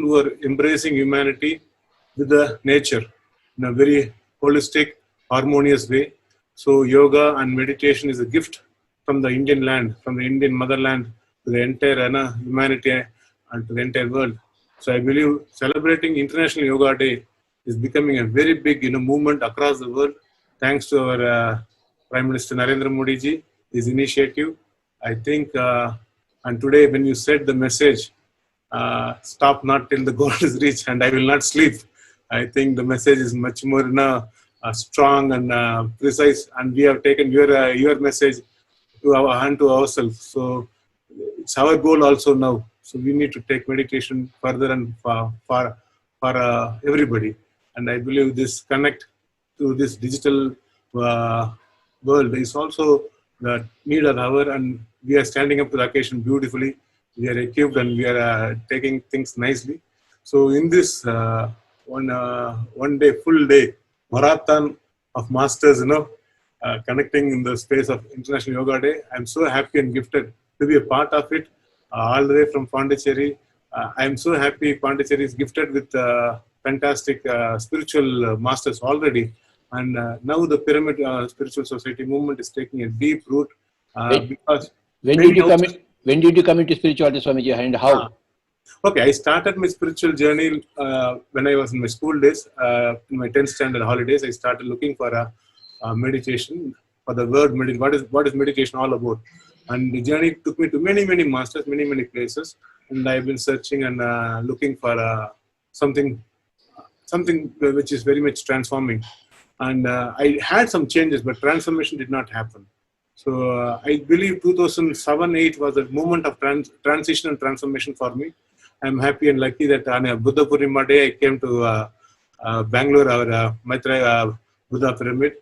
who are embracing humanity with the nature in a very holistic, harmonious way. So yoga and meditation is a gift from the Indian land, from the Indian motherland to the entire humanity and to the entire world. So I believe celebrating International Yoga Day is becoming a very big movement across the world, thanks to our Prime Minister Narendra Modi ji, his initiative. I think, and today when you said the message, stop not till the goal is reached and I will not sleep. I think the message is much more strong and precise, and we have taken your message to our hand to ourselves. So it's our goal also now. So we need to take meditation further and for everybody. And I believe this connect to this digital world is also the need of the hour, and we are standing up to the occasion beautifully. We are equipped and we are taking things nicely. So in this one day, full day marathon of masters, connecting in the space of International Yoga Day, I'm so happy and gifted to be a part of it, all the way from Pondicherry. I'm so happy Pondicherry is gifted with fantastic spiritual masters already. And now the Pyramid Spiritual Society movement is taking a deep root. Because when did you come into spirituality, Swamiji, and how? Okay, I started my spiritual journey when I was in my school days. In my 10th standard holidays, I started looking for a meditation, for the word meditation. What is meditation all about? And the journey took me to many masters, many places. And I've been searching and looking for something which is very much transforming. And I had some changes, but transformation did not happen. So I believe 2007-8 was a moment of transition and transformation for me. I'm happy and lucky that on a Buddha Purnima day, I came to Bangalore, our Maitreya Buddha Pyramid.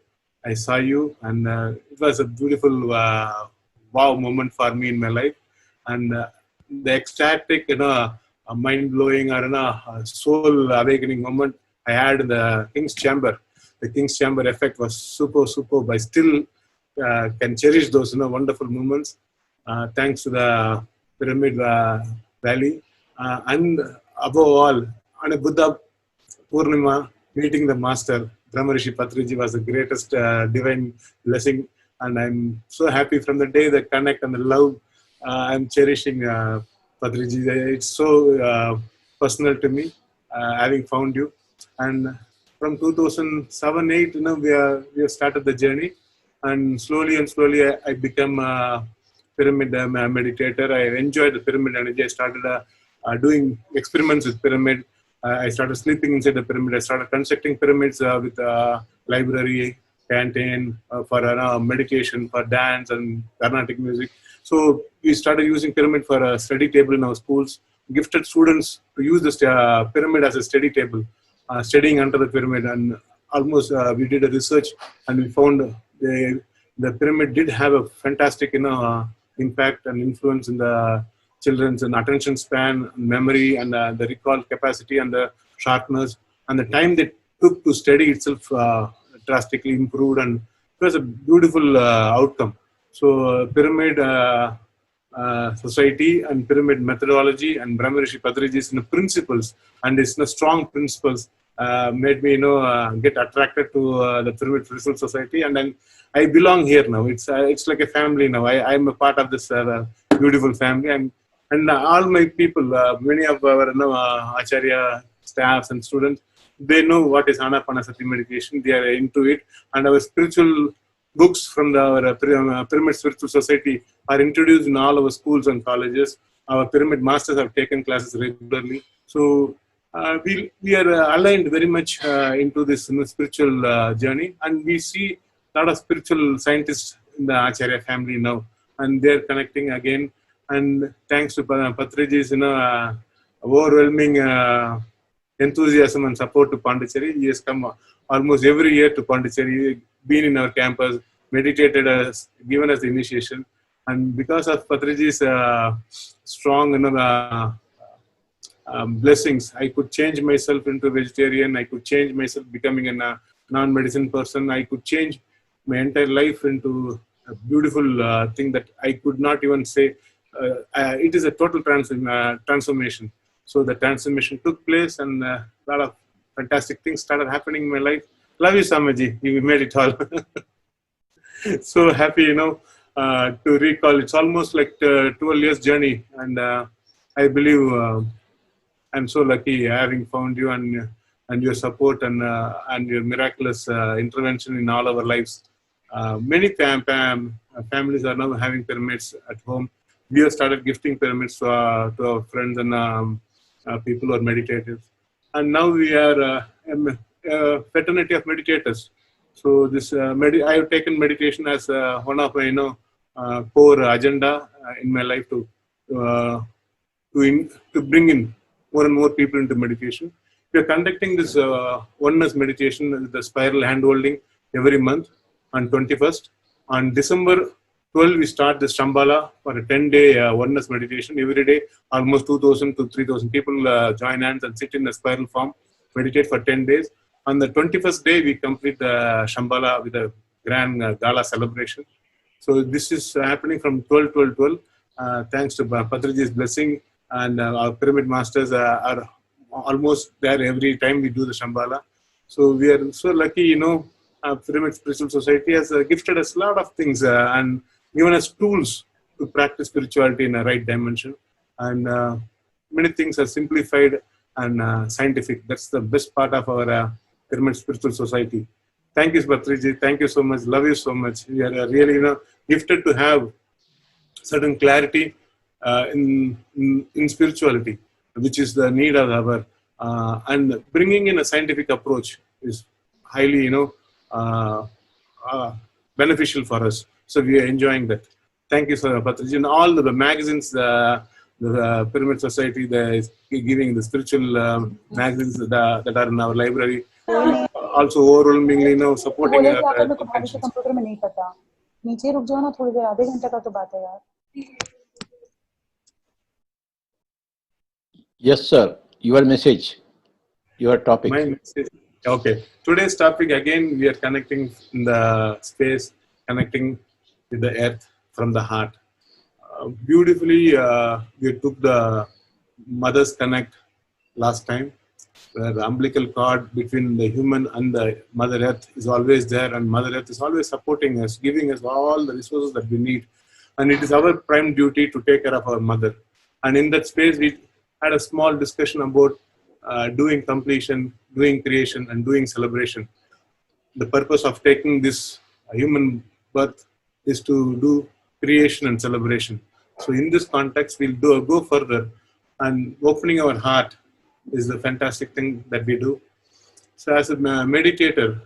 I saw you, and it was a beautiful wow moment for me in my life. And the ecstatic, mind-blowing or soul awakening moment I had in the King's Chamber. The King's Chamber effect was superb. I still can cherish those wonderful moments thanks to the Pyramid Valley. And above all, on a Buddha Purnima, meeting the Master, Brahmarishi Patriji, was the greatest divine blessing. And I'm so happy from the day, the connect and the love. I'm cherishing Patriji. It's so personal to me, having found you. And from 2007-8, we have started the journey. And slowly I become a pyramid meditator. I enjoyed the pyramid energy. I started doing experiments with pyramid. I started sleeping inside the pyramid. I started constructing pyramids with library, canteen, for meditation, for dance and Carnatic music. So we started using pyramid for a study table in our schools. Gifted students to use this pyramid as a study table, studying under the pyramid. And almost we did a research and we found the pyramid did have a fantastic impact and influence in the children's attention span, memory, and the recall capacity and the sharpness, and the time they took to study itself drastically improved, and it was a beautiful outcome. So pyramid society and pyramid methodology and Brahmarishi Patriji's principles and its strong principles made me get attracted to the Pyramid Spiritual Society, and then I belong here now. It's like a family now. I'm a part of this beautiful family, and all my people, many of our Acharya staffs and students, they know what is Anapanasati meditation. They are into it, and our spiritual books from the Pyramid Spiritual Society are introduced in all our schools and colleges. Our pyramid masters have taken classes regularly. So we are aligned very much into this spiritual journey, and we see a lot of spiritual scientists in the Acharya family now, and they're connecting again. And thanks to Patriji's overwhelming enthusiasm and support to Pondicherry, he has come almost every year to Pondicherry, been in our campus, meditated us, given us the initiation. And because of Patriji's strong blessings, I could change myself into vegetarian. I could change myself becoming a non-medicine person. I could change my entire life into a beautiful thing that I could not even say. It is a total transformation. So the transformation took place, and a lot of fantastic things started happening in my life. Love you, Samaji. You made it all. So happy, to recall. It's almost like a 12 years journey, and I believe I'm so lucky having found you and your support and your miraculous intervention in all our lives. Many families are now having pyramids at home. We have started gifting pyramids to our friends and people who are meditators, and now we are a fraternity of meditators. So this I have taken meditation as one of my core agenda in my life to bring in more and more people into meditation. We are conducting this oneness meditation, the spiral handholding, every month on 21st. On December 12, we start the Shambhala for a 10-day oneness meditation. Every day, almost 2,000 to 3,000 people join hands and sit in a spiral form, meditate for 10 days. On the 21st day, we complete the Shambhala with a grand gala celebration. So this is happening from 12. Thanks to Patriji's blessing, and our pyramid masters are almost there every time we do the Shambhala. So we are so lucky, Pyramid Spiritual Society has gifted us a lot of things and given us tools to practice spirituality in a right dimension. And many things are simplified and scientific. That's the best part of our Pyramid Spiritual Society. Thank you, Patriji. Thank you so much. Love you so much. We are really, gifted to have certain clarity in spirituality, which is the need of our and bringing in a scientific approach is highly, beneficial for us. So we are enjoying that. Thank you, Sir Patriji. And all the magazines, the Pyramid Society, is giving the spiritual magazines that are in our library. Also overwhelmingly, supporting our intentions. नीचे रुक जाओ ना थोड़ी देर, आधे घंटे का तो बात है यार. Yes, sir. Your message, your topic. My message. Okay. Today's topic, again, we are connecting in the space, connecting with the earth from the heart. Beautifully, we took the Mother's Connect last time, where the umbilical cord between the human and the Mother Earth is always there, and Mother Earth is always supporting us, giving us all the resources that we need. And it is our prime duty to take care of our mother. And in that space, we had a small discussion about doing completion, doing creation, and doing celebration. The purpose of taking this human birth is to do creation and celebration. So in this context, we'll go further, and opening our heart is the fantastic thing that we do. So as a meditator,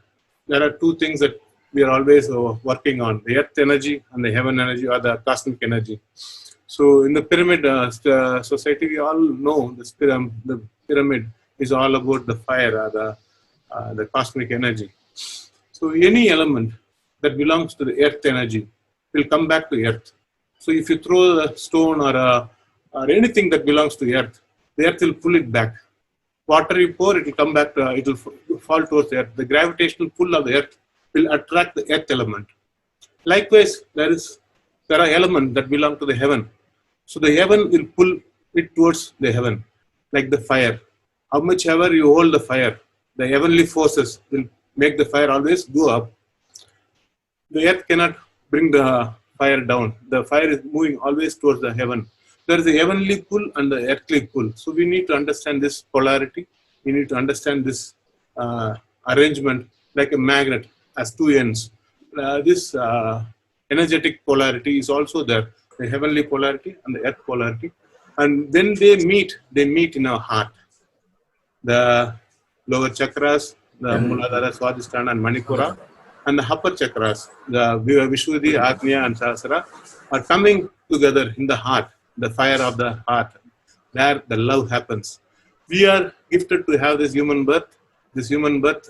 there are two things that we are always working on: the earth energy and the heaven energy, or the cosmic energy. So in the pyramid society, we all know the pyramid is all about the fire, or the cosmic energy. So any element that belongs to the earth energy will come back to earth. So if you throw a stone or anything that belongs to the earth will pull it back. Water you pour, it will come back to, it will fall towards the earth. The gravitational pull of the earth will attract the earth element. Likewise, there are elements that belong to the heaven. So the heaven will pull it towards the heaven, like the fire. How much ever you hold the fire, the heavenly forces will make the fire always go up. The earth cannot bring the fire down. The fire is moving always towards the heaven. There is a heavenly pull and the earthly pull. So we need to understand this polarity. We need to understand this arrangement like a magnet has two ends. This energetic polarity is also there, the heavenly polarity and the earth polarity. And when they meet in our heart. The lower chakras, the Muladhara, Swadhisthana and Manipura, and the upper chakras, the Vishuddhi, Agnya and Sahasrara, are coming together in the heart, the fire of the heart. There the love happens. We are gifted to have this human birth. This human birth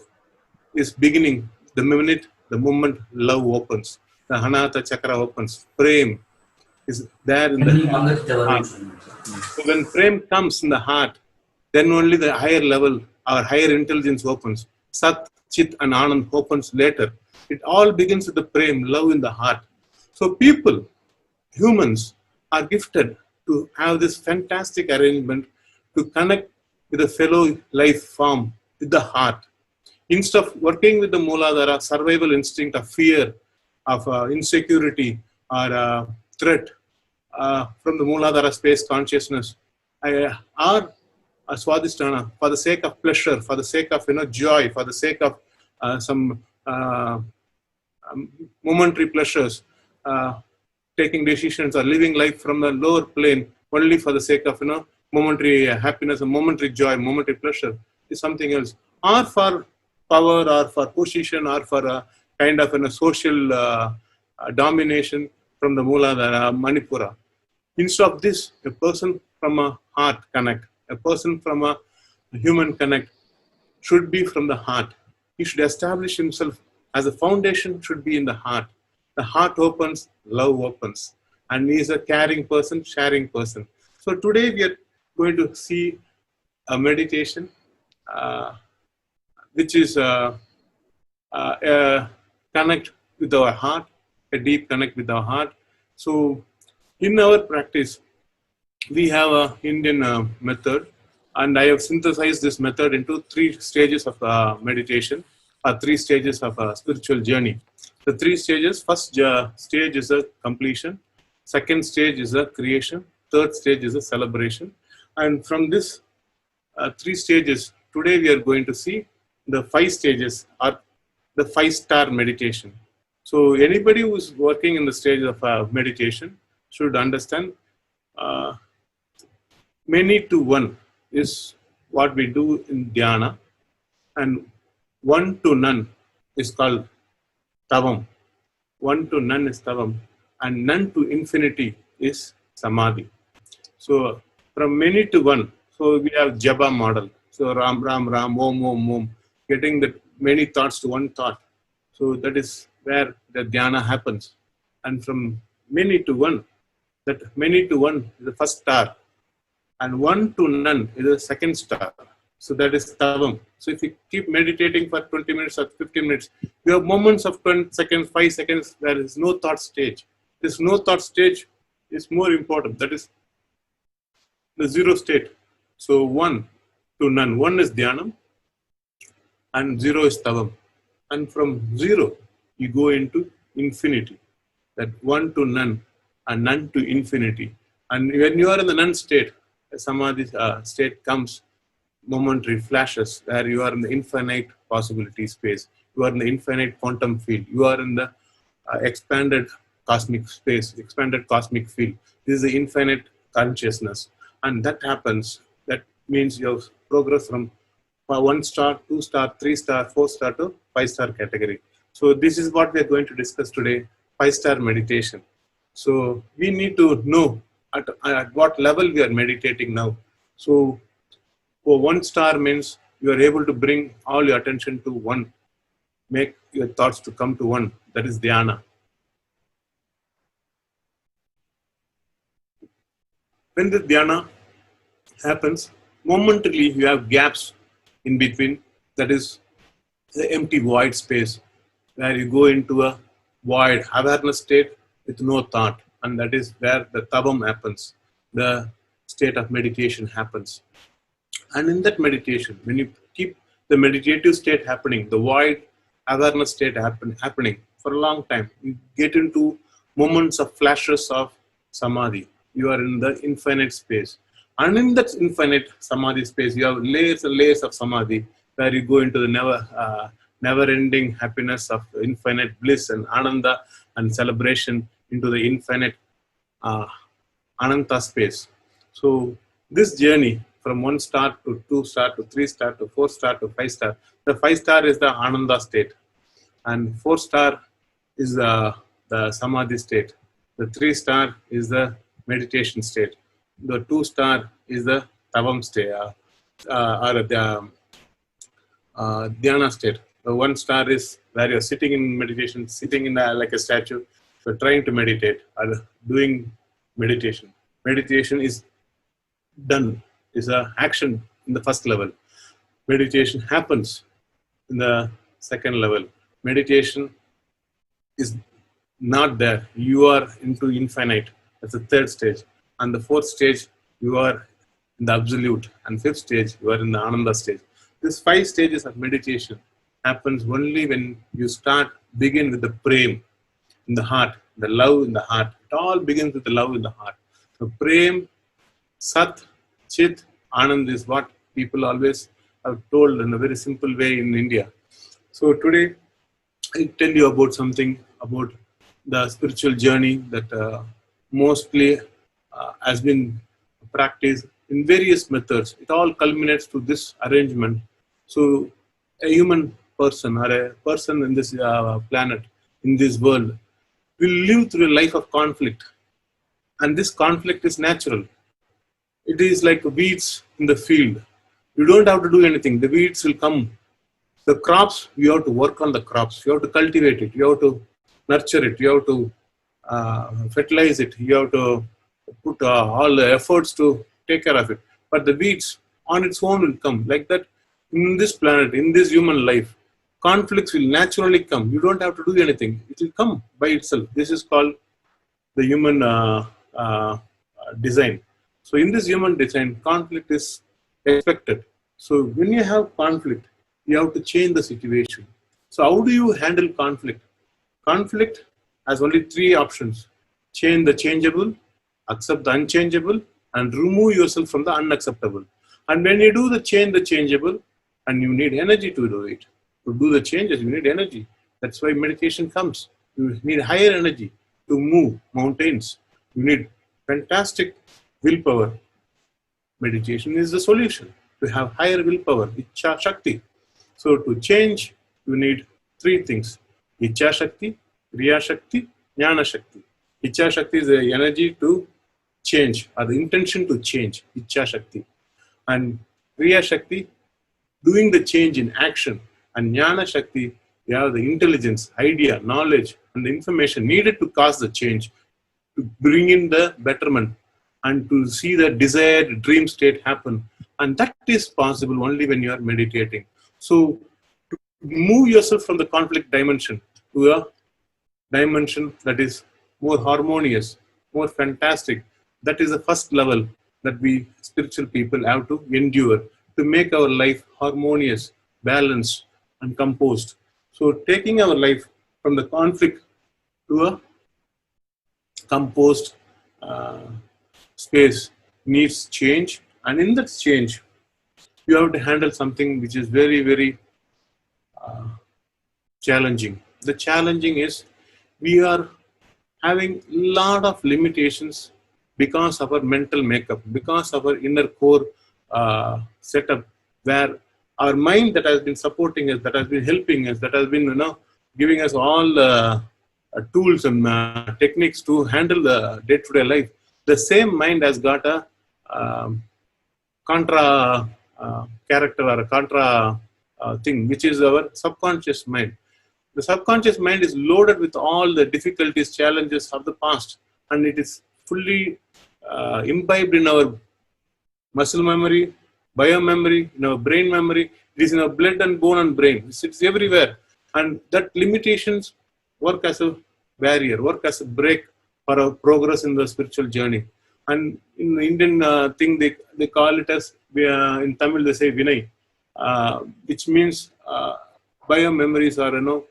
is beginning the moment love opens. The Hanata chakra opens. Prem is there in the heart. So when prem comes in the heart, then only the higher level, our higher intelligence opens. Sat, Chit and Anand opens later. It all begins with the prem, love in the heart. So humans are gifted to have this fantastic arrangement to connect with a fellow life form with the heart. Instead of working with the Mooladhara, survival instinct of fear, of insecurity or threat from the Mooladhara space consciousness, or Swadhisthana, for the sake of pleasure, for the sake of joy, for the sake of some momentary pleasures, taking decisions or living life from the lower plane only for the sake of momentary happiness, and momentary joy, momentary pleasure is something else, or for power, or for position, or for a kind of social domination from the Mooladhara, Manipura. Instead of this, a person from a heart connect, a person from a human connect should be from the heart. He should establish himself as a foundation, should be in the heart. The heart opens, love opens. And he is a caring person, sharing person. So today we are going to see a meditation which is a connect with our heart, a deep connect with our heart. So in our practice, we have an Indian method, and I have synthesized this method into 3 stages of meditation, or 3 stages of a spiritual journey. The 3 stages: first stage is a completion, second stage is a creation, third stage is a celebration. And from this 3 stages, today we are going to see the 5 stages, or the 5-star meditation. So anybody who is working in the stage of meditation should understand many to one is what we do in dhyana, and one to none is called tavam. One to none is tavam, and none to infinity is samadhi. So from many to one, so we have japa model. So Ram, Ram, Ram, Om, Om, Om, getting the many thoughts to one thought. So that is where the dhyana happens. And from many to one, that many to one is the first star, and one to none is the second star. So that is tavam. So if you keep meditating for 20 minutes or 15 minutes, you have moments of 20 seconds, 5 seconds, there is no thought stage. This no thought stage is more important. That is the zero state. So 1 to none. 1 is dhyanam and 0 is tavam. And from 0, you go into infinity. That 1 to none and none to infinity. And when you are in the none state, samadhi state comes momentary flashes where you are in the infinite possibility space. You are in the infinite quantum field. You are in the expanded cosmic space, expanded cosmic field. This is the infinite consciousness. And that happens. That means you have progressed from 1 star, 2 star, 3 star, 4 star to 5-star category. So this is what we are going to discuss today, 5-star meditation. So we need to know at what level we are meditating now. So for 1 star means you are able to bring all your attention to one, make your thoughts to come to one. That is dhyana. When the dhyana happens, momentarily you have gaps in between. That is the empty void space where you go into a void awareness state with no thought. And that is where the tavam happens. The state of meditation happens. And in that meditation, when you keep the meditative state happening, the void awareness state happening for a long time, you get into moments of flashes of samadhi. You are in the infinite space. And in that infinite samadhi space, you have layers and layers of samadhi where you go into the never-ending happiness of infinite bliss and ananda and celebration into the infinite ananta space. So this journey from 1 star to 2 star to 3 star to 4 star to 5 star. The 5 star is the ananda state, and 4 star is the samadhi state. The 3 star is the meditation state. The 2 star is the tavam state or the dhyana state. The 1 star is where you're sitting in meditation, sitting in like a statue. So trying to meditate or doing meditation. Meditation is done. Is an action in the first level. Meditation happens in the second level. Meditation is not there. You are into infinite. That's the 3rd stage. And the 4th stage, you are in the absolute, and fifth stage, you are in the Ananda stage. These 5 stages of meditation happens only when you begin with the prem in the heart, the love in the heart. It all begins with the love in the heart. So prem, sat, chit, anand is what people always have told in a very simple way in India. So today, I'll tell you about something about the spiritual journey that mostly has been practiced in various methods. It all culminates to this arrangement. So a human person or a person in this planet, in this world, will live through a life of conflict. And this conflict is natural. It is like weeds in the field. You don't have to do anything. The weeds will come. The crops, you have to work on the crops. You have to cultivate it. You have to nurture it. You have to fertilize it. You have to put all the efforts to take care of it. But the weeds on its own will come. Like that, in this planet, in this human life, conflicts will naturally come. You don't have to do anything. It will come by itself. This is called the human design. So in this human design, conflict is expected. So when you have conflict, you have to change the situation. So how do you handle conflict? Conflict has only 3 options. Change the changeable, accept the unchangeable, and remove yourself from the unacceptable. And when you do change the changeable, and you need energy to do it. To do the changes, you need energy. That's why meditation comes. You need higher energy to move mountains. You need fantastic willpower. Meditation is the solution to have higher willpower, Ichcha Shakti. So to change, you need 3 things. Ichcha Shakti, Kriya Shakti, Jnana Shakti. Ichcha Shakti is the energy to change, or the intention to change, Ichcha Shakti. And Kriya Shakti, doing the change in action. And Jnana Shakti, you have the intelligence, idea, knowledge, and the information needed to cause the change, to bring in the betterment, and to see the desired dream state happen. And that is possible only when you are meditating. So to move yourself from the conflict dimension to a dimension that is more harmonious, more fantastic, that is the first level that we spiritual people have to endure to make our life harmonious, balanced, and composed. So taking our life from the conflict to a composed space needs change. And in that change, you have to handle something which is very, very challenging. The challenging is we are having a lot of limitations because of our mental makeup, because of our inner core setup, where our mind that has been supporting us, that has been helping us, that has been giving us all the tools and techniques to handle the day-to-day life. The same mind has got a contra character or a contra thing, which is our subconscious mind. The subconscious mind is loaded with all the difficulties, challenges of the past, and it is fully imbibed in our muscle memory, biomemory, in our brain memory. It is in our blood and bone and brain. It's everywhere. And that limitations work as a barrier, work as a break for our progress in the spiritual journey. And in the Indian thing, they call it as, in Tamil they say Vinay, which means biomemories are,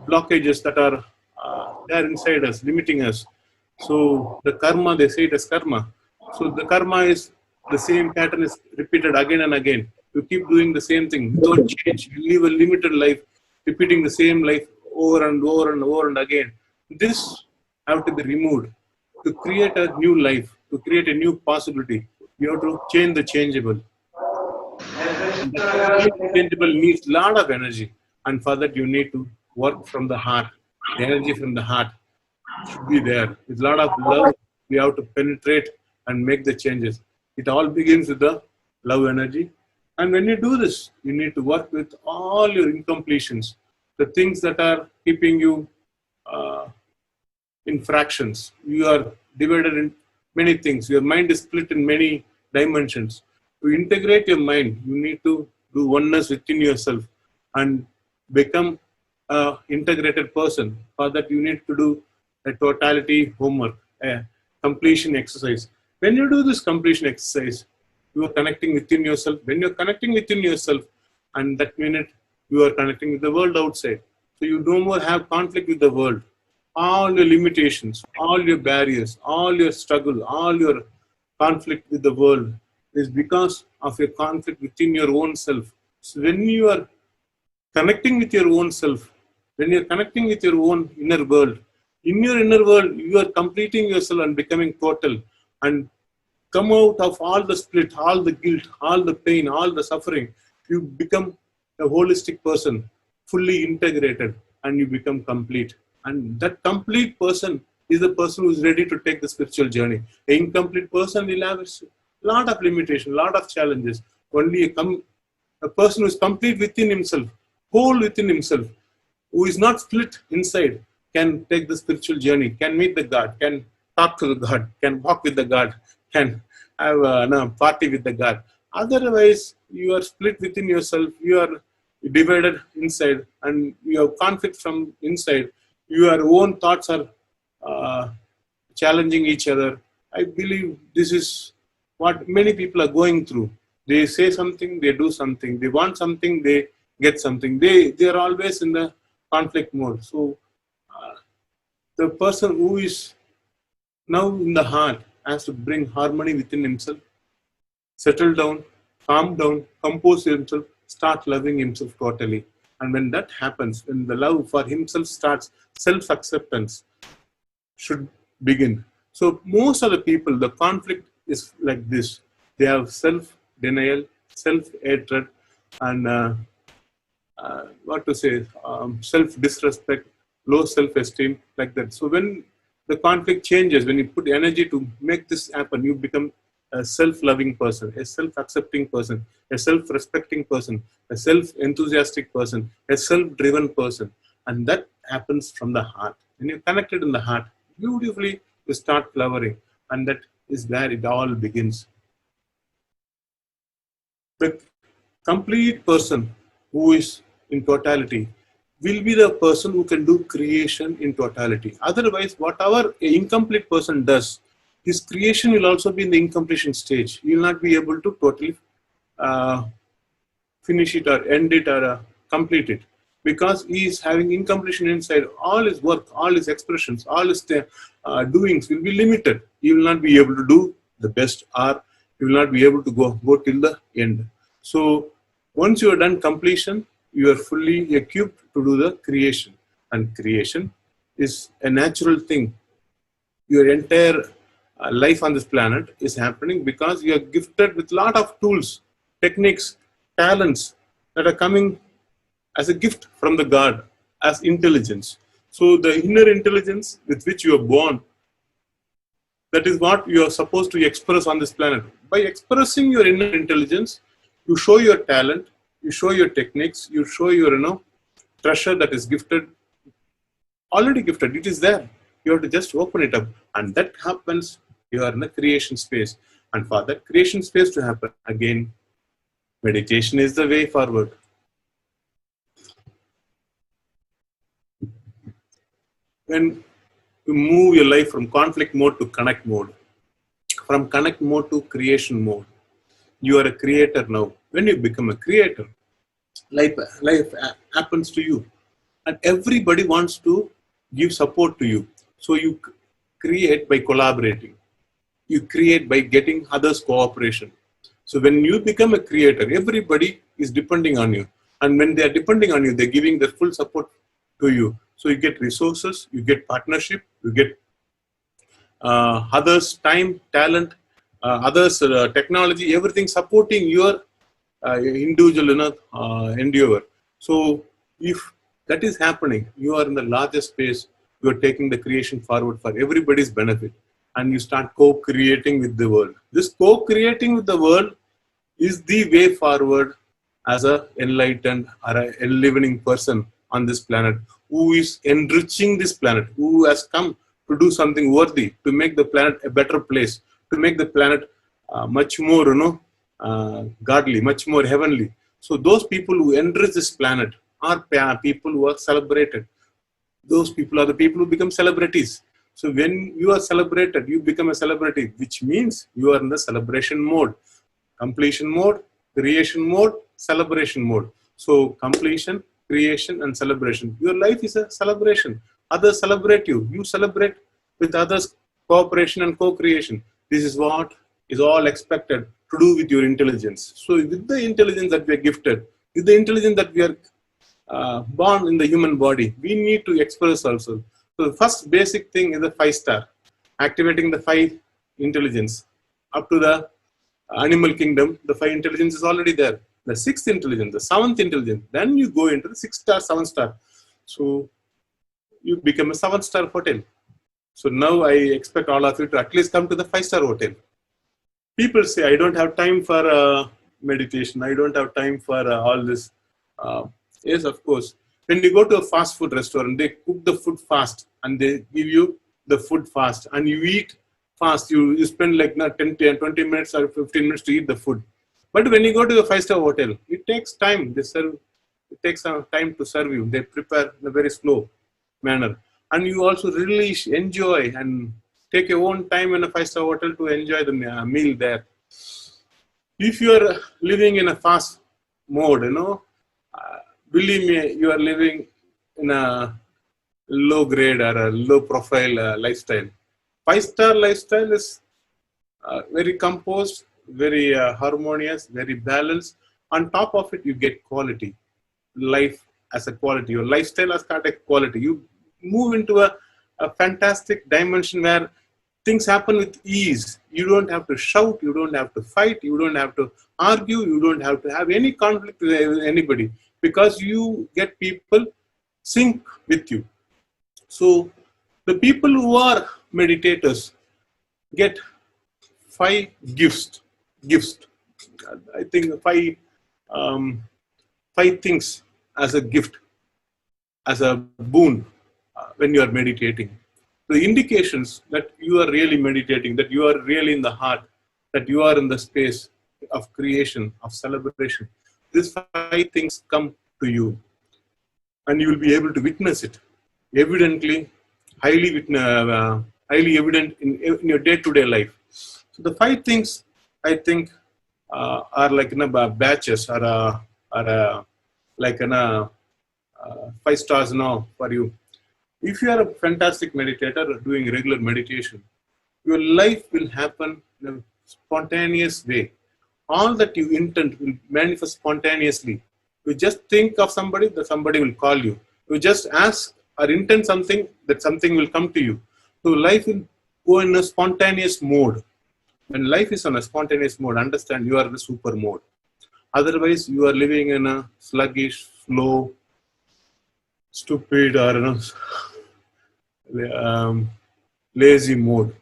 blockages that are there inside us, limiting us. So the karma, they say it as karma. So the karma is the same pattern is repeated again and again. You keep doing the same thing without change. You live a limited life, repeating the same life over and over and over and again. This have to be removed. To create a new life, to create a new possibility, you have to change the changeable. And the changeable needs a lot of energy. And for that, you need to work from the heart. The energy from the heart should be there. With a lot of love, we have to penetrate and make the changes. It all begins with the love energy. And when you do this, you need to work with all your incompletions, the things that are keeping you in fractions. You are divided in many things. Your mind is split in many dimensions. To integrate your mind, you need to do oneness within yourself and become an integrated person. For that, you need to do a totality homework, a completion exercise. When you do this completion exercise, you are connecting within yourself. When you're connecting within yourself, and that minute you are connecting with the world outside. So you no more have conflict with the world. All your limitations, all your barriers, all your struggle, all your conflict with the world is because of your conflict within your own self. So when you are connecting with your own self, when you're connecting with your own inner world, in your inner world, you are completing yourself and becoming total, and come out of all the split, all the guilt, all the pain, all the suffering. You become a holistic person, fully integrated, and you become complete. And that complete person is the person who is ready to take the spiritual journey. An incomplete person will have a lot of limitations, lot of challenges. Only a person who is complete within himself, whole within himself, who is not split inside, can take the spiritual journey, can meet the God, can talk to the God, can walk with the God, can have a party with the God. Otherwise, you are split within yourself, you are divided inside, and you have conflict from inside. Your own thoughts are challenging each other. I believe this is what many people are going through. They say something, they do something. They want something, they get something. They are always in the conflict mode. So the person who is now in the heart has to bring harmony within himself, settle down, calm down, compose himself, start loving himself totally. And when that happens, when the love for himself starts, self-acceptance should begin. So most of the people, the conflict is like this. They have self-denial, self-hatred, and self-disrespect, low self-esteem, like that. So when the conflict changes, when you put energy to make this happen, you become a self-loving person, a self-accepting person, a self-respecting person, a self-enthusiastic person, a self-driven person. And that happens from the heart. When you're connected in the heart, beautifully you start flowering. And that is where it all begins. The complete person who is in totality will be the person who can do creation in totality. Otherwise, whatever an incomplete person does, his creation will also be in the incompletion stage. He will not be able to totally finish it or end it or complete it, because he is having incompletion inside. All his work, all his expressions, all his doings will be limited. He will not be able to do the best, or he will not be able to go till the end. So once you are done completion, you are fully equipped to do the creation. And creation is a natural thing. Your entire life on this planet is happening because you are gifted with a lot of tools, techniques, talents that are coming as a gift from the God, as intelligence. So the inner intelligence with which you are born, that is what you are supposed to express on this planet. By expressing your inner intelligence, you show your talent, you show your techniques, you show your treasure that is gifted, already gifted. It is there. You have to just open it up, and that happens. You are in the creation space, and for that creation space to happen, again, meditation is the way forward. When you move your life from conflict mode to connect mode, from connect mode to creation mode, you are a creator now. When you become a creator, life happens to you, and everybody wants to give support to you. So you create by collaborating. You create by getting others' cooperation. So when you become a creator, everybody is depending on you. And when they are depending on you, they're giving their full support to you. So you get resources, you get partnership, you get others' time, talent, others' technology, everything supporting your individual endeavor. So if that is happening, you are in the largest space, you are taking the creation forward for everybody's benefit, and you start co-creating with the world. This co-creating with the world is the way forward as an enlightened or an enlivening person on this planet, who is enriching this planet, who has come to do something worthy, to make the planet a better place, to make the planet much more godly, much more heavenly. So those people who enrich this planet are people who are celebrated. Those people are the people who become celebrities. So when you are celebrated, you become a celebrity, which means you are in the celebration mode. Completion mode, creation mode, celebration mode. So completion, creation, and celebration. Your life is a celebration. Others celebrate you. You celebrate with others, cooperation and co-creation. This is what is all expected to do with your intelligence. So with the intelligence that we are gifted, with the intelligence that we are born in the human body, we need to express ourselves. So the first basic thing is the 5-star, activating the 5 intelligence. Up to the animal kingdom, the 5 intelligence is already there. The 6th intelligence, the 7th intelligence, then you go into the 6-star, 7-star. So you become a 7-star hotel. So now I expect all of you to at least come to the 5-star hotel. People say, I don't have time for meditation. I don't have time for all this. Yes, of course. When you go to a fast food restaurant, they cook the food fast and they give you the food fast and you eat fast. You spend like 10, 20 minutes or 15 minutes to eat the food. But when you go to a 5-star hotel, it takes time. They serve. It takes some time to serve you. They prepare in a very slow manner. And you also really enjoy and take your own time in a 5-star hotel to enjoy the meal there. If you are living in a fast mode, believe me, you are living in a low grade or a low profile lifestyle. 5-star lifestyle is very composed, very harmonious, very balanced. On top of it, you get quality. Life as a quality. Your lifestyle has got a quality. You move into a fantastic dimension where things happen with ease. You don't have to shout. You don't have to fight. You don't have to argue. You don't have to have any conflict with anybody because you get people sync with you. So the people who are meditators get 5 gifts. I think 5 things as a gift, as a boon when you are meditating. The indications that you are really meditating, that you are really in the heart, that you are in the space of creation, of celebration. These 5 things come to you and you will be able to witness it evidently, highly evident in your day-to-day life. So the 5 things I think are like batches or like 5 stars now for you. If you are a fantastic meditator doing regular meditation, your life will happen in a spontaneous way. All that you intend will manifest spontaneously. You just think of somebody, that somebody will call you. You just ask or intend something, that something will come to you. So life will go in a spontaneous mode. When life is on a spontaneous mode, understand you are in the super mode. Otherwise, you are living in a sluggish, slow, stupid, or lazy mode.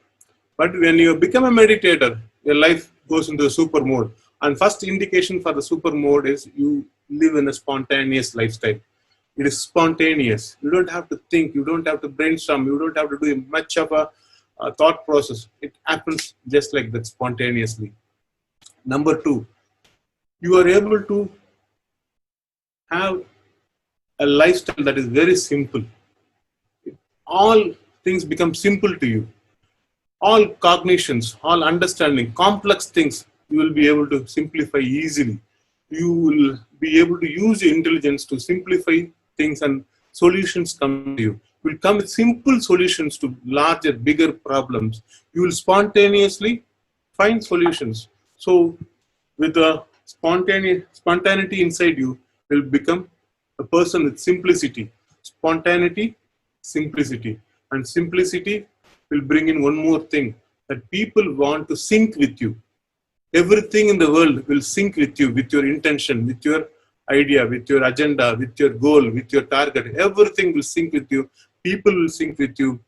But when you become a meditator, your life goes into the super mode. And first indication for the super mode is you live in a spontaneous lifestyle. It is spontaneous. You don't have to think. You don't have to brainstorm. You don't have to do much of a thought process. It happens just like that, spontaneously. Number 2, you are able to have a lifestyle that is very simple. All things become simple to you. All cognitions, all understanding, complex things, you will be able to simplify easily. You will be able to use your intelligence to simplify things and solutions come to you. You will come with simple solutions to larger, bigger problems. You will spontaneously find solutions. So with the spontaneity inside you will become a person with simplicity. Spontaneity, simplicity. And simplicity will bring in one more thing, that people want to sync with you. Everything in the world will sync with you, with your intention, with your idea, with your agenda, with your goal, with your target. Everything will sync with you. People will sync with you.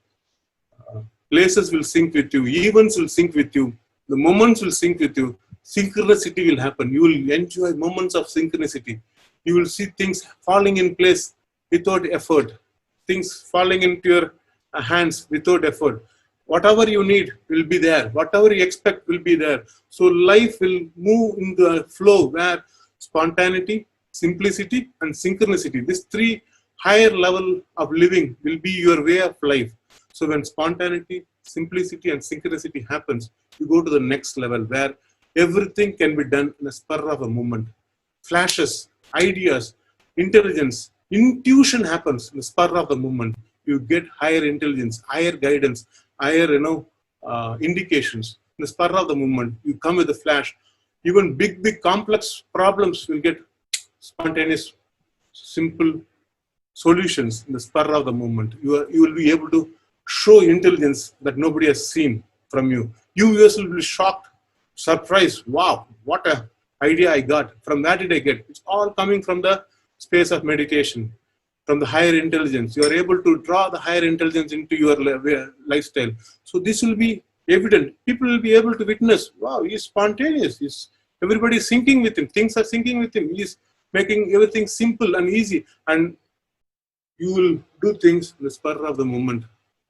Places will sync with you. Events will sync with you. The moments will sync with you. Synchronicity will happen. You will enjoy moments of synchronicity. You will see things falling in place without effort. Things falling into your hands without effort. Whatever you need will be there. Whatever you expect will be there. So life will move into a flow where spontaneity, simplicity, and synchronicity, these 3 higher level of living will be your way of life. So when spontaneity, simplicity, and synchronicity happens, you go to the next level where everything can be done in a spur of a moment. Flashes, ideas, intelligence, intuition happens in the spur of the moment. You get higher intelligence, higher guidance, higher indications in the spur of the moment. You come with a flash. Even big complex problems will get spontaneous, simple solutions in the spur of the moment. You will be able to show intelligence that nobody has seen from you. You yourself will be shocked, surprised. Wow, what a idea I got. From where did I get? It's all coming from the space of meditation, from the higher intelligence. You are able to draw the higher intelligence into your lifestyle. So this will be evident. People will be able to witness, wow, he's spontaneous. Everybody is syncing with him. Things are syncing with him. He's making everything simple and easy. And you will do things in the spur of the moment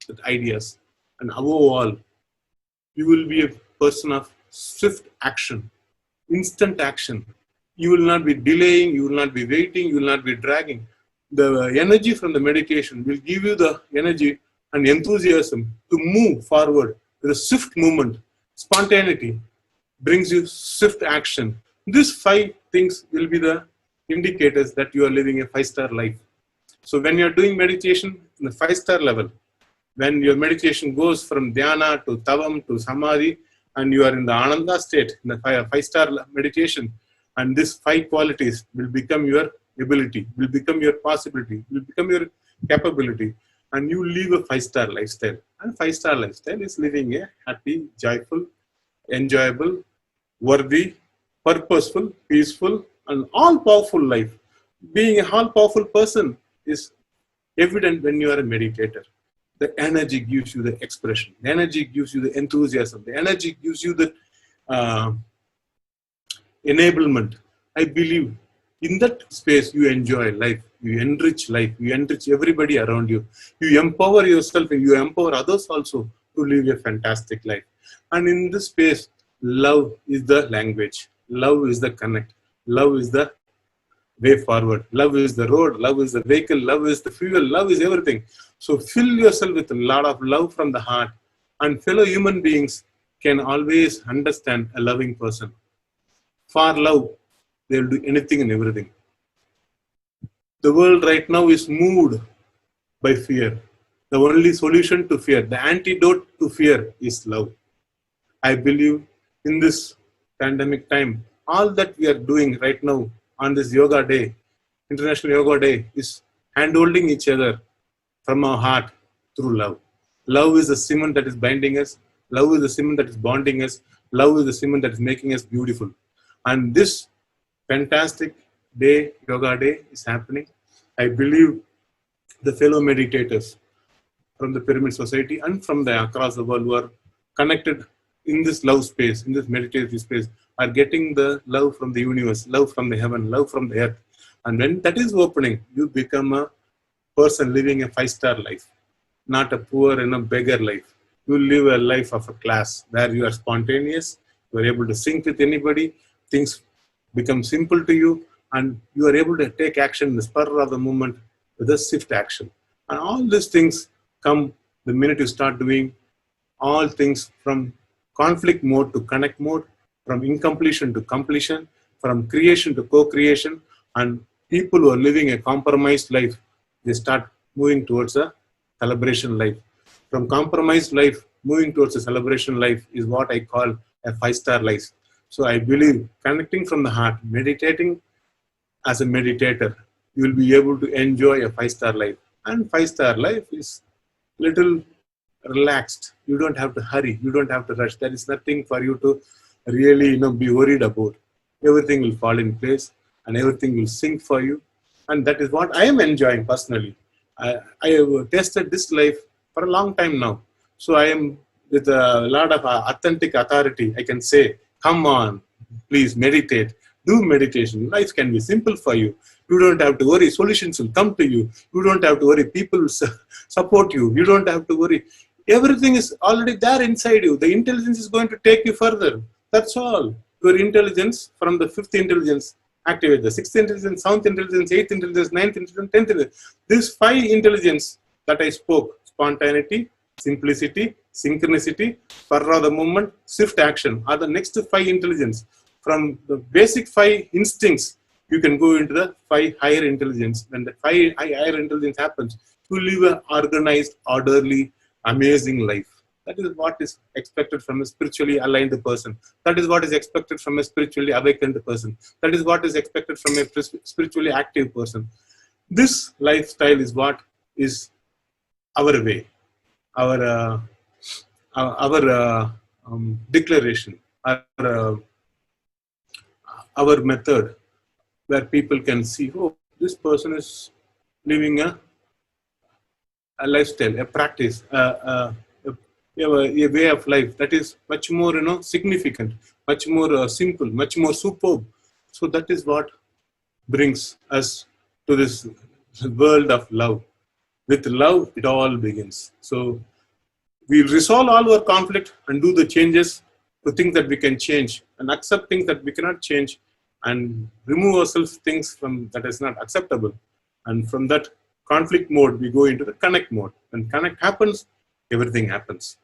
with ideas. And above all, you will be a person of swift action, instant action. You will not be delaying, you will not be waiting, you will not be dragging. The energy from the meditation will give you the energy and enthusiasm to move forward with a swift movement. Spontaneity brings you swift action. These 5 things will be the indicators that you are living a 5-star life. So when you are doing meditation in the 5-star level, when your meditation goes from dhyana to tavam to samadhi, and you are in the ananda state, in the 5-star meditation, and these 5 qualities will become your ability, will become your possibility, will become your capability, and you live a 5-star lifestyle. And 5-star lifestyle is living a happy, joyful, enjoyable, worthy, purposeful, peaceful, and all-powerful life. Being a all-powerful person is evident when you are a meditator. The energy gives you the expression. The energy gives you the enthusiasm. The energy gives you the enablement. I believe in that space you enjoy life. You enrich life. You enrich everybody around you. You empower yourself and you empower others also to live a fantastic life. And in this space, love is the language. Love is the connect. Love is the way forward. Love is the road. Love is the vehicle. Love is the fuel. Love is everything. So fill yourself with a lot of love from the heart, and fellow human beings can always understand a loving person. For love, they will do anything and everything. The world right now is moved by fear. The only solution to fear, the antidote to fear is love. I believe in this pandemic time, all that we are doing right now on this yoga day, International Yoga Day, is hand-holding each other from our heart through love. Love is the cement that is binding us. Love is the cement that is bonding us. Love is the cement that is making us beautiful. And this fantastic day, Yoga Day, is happening. I believe the fellow meditators from the Pyramid Society and from across the world who are connected in this love space, in this meditative space, are getting the love from the universe, love from the heaven, love from the earth. And when that is opening, you become a person living a 5-star life, not a poor and a beggar life. You live a life of a class where you are spontaneous, you are able to sync with anybody, things become simple to you, and you are able to take action in the spur of the moment with a swift action. And all these things come the minute you start doing all things from conflict mode to connect mode, from incompletion to completion, from creation to co-creation. And people who are living a compromised life, they start moving towards a celebration life. From compromised life, moving towards a celebration life is what I call a 5-star life. So I believe connecting from the heart, meditating as a meditator, you will be able to enjoy a 5-star life. And 5-star life is little relaxed. You don't have to hurry. You don't have to rush. There is nothing for you to really be worried about. Everything will fall in place and everything will sync for you. And that is what I am enjoying personally. I have tested this life for a long time now. So I am with a lot of authentic authority. I can say, come on, please meditate. Do meditation. Life can be simple for you. You don't have to worry. Solutions will come to you. You don't have to worry. People will support you. You don't have to worry. Everything is already there inside you. The intelligence is going to take you further. That's all. Your intelligence from the 5th intelligence, activate the 6th intelligence, 7th intelligence, 8th intelligence, 9th intelligence, 10th intelligence. These 5 intelligence that I spoke, spontaneity, Simplicity, synchronicity, spur of the moment, swift action are the next 5 intelligence. From the basic 5 instincts, you can go into the 5 higher intelligence. When the 5 higher intelligence happens, you live an organized, orderly, amazing life. That is what is expected from a spiritually aligned person. That is what is expected from a spiritually awakened person. That is what is expected from a spiritually active person. This lifestyle is what is our way, our declaration, our method, where people can see, oh, this person is living a lifestyle, a practice, a way of life that is much more, significant, much more simple, much more superb. So that is what brings us to this world of love. With love, it all begins. So we'll resolve all our conflict and do the changes to things that we can change, and accept things that we cannot change, and remove ourselves things from that is not acceptable. And from that conflict mode, we go into the connect mode. When connect happens, everything happens.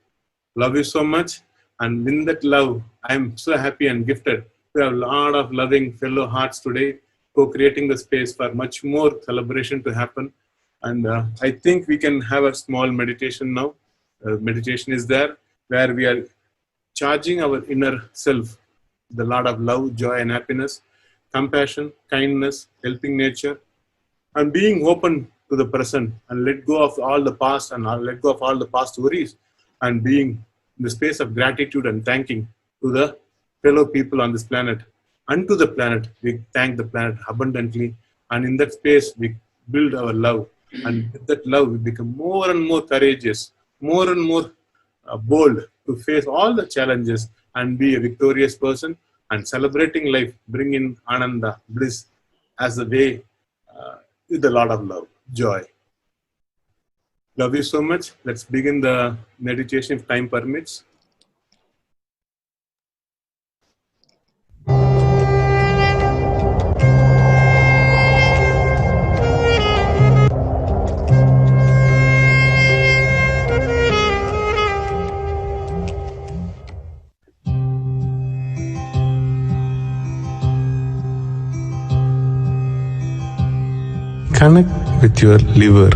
Love you so much. And in that love, I'm so happy and gifted to have a lot of loving fellow hearts today, co-creating the space for much more collaboration to happen. And I think we can have a small meditation now. Meditation is there, where we are charging our inner self, the lot of love, joy, and happiness, compassion, kindness, helping nature, and being open to the present, and let go of all the past and let go of all the past worries, and being in the space of gratitude and thanking to the fellow people on this planet. And to the planet, we thank the planet abundantly, and in that space, we build our love. And with that love, we become more and more courageous, more and more bold to face all the challenges and be a victorious person, and celebrating life, bring in ananda, bliss, as the way with a lot of love, joy. Love you so much. Let's begin the meditation if time permits. Connect with your liver.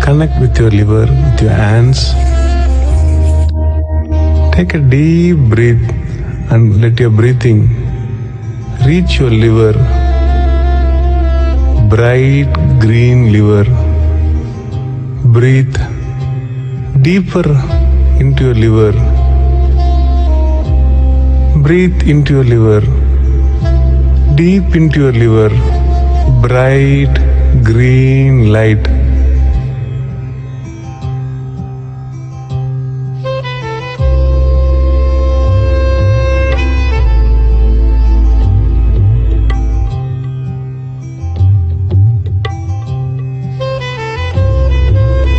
Connect with your liver, with your hands. Take a deep breath and let your breathing reach your liver. Bright green liver. Breathe deeper into your liver. Breathe into your liver. Deep into your liver, bright green light.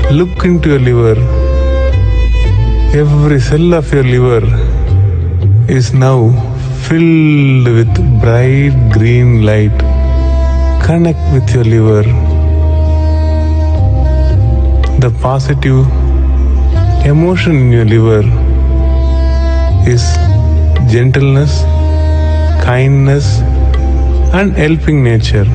Look into your liver. Every cell of your liver is now filled with bright green light. Connect with your liver. The positive emotion in your liver is gentleness, kindness, and helping nature.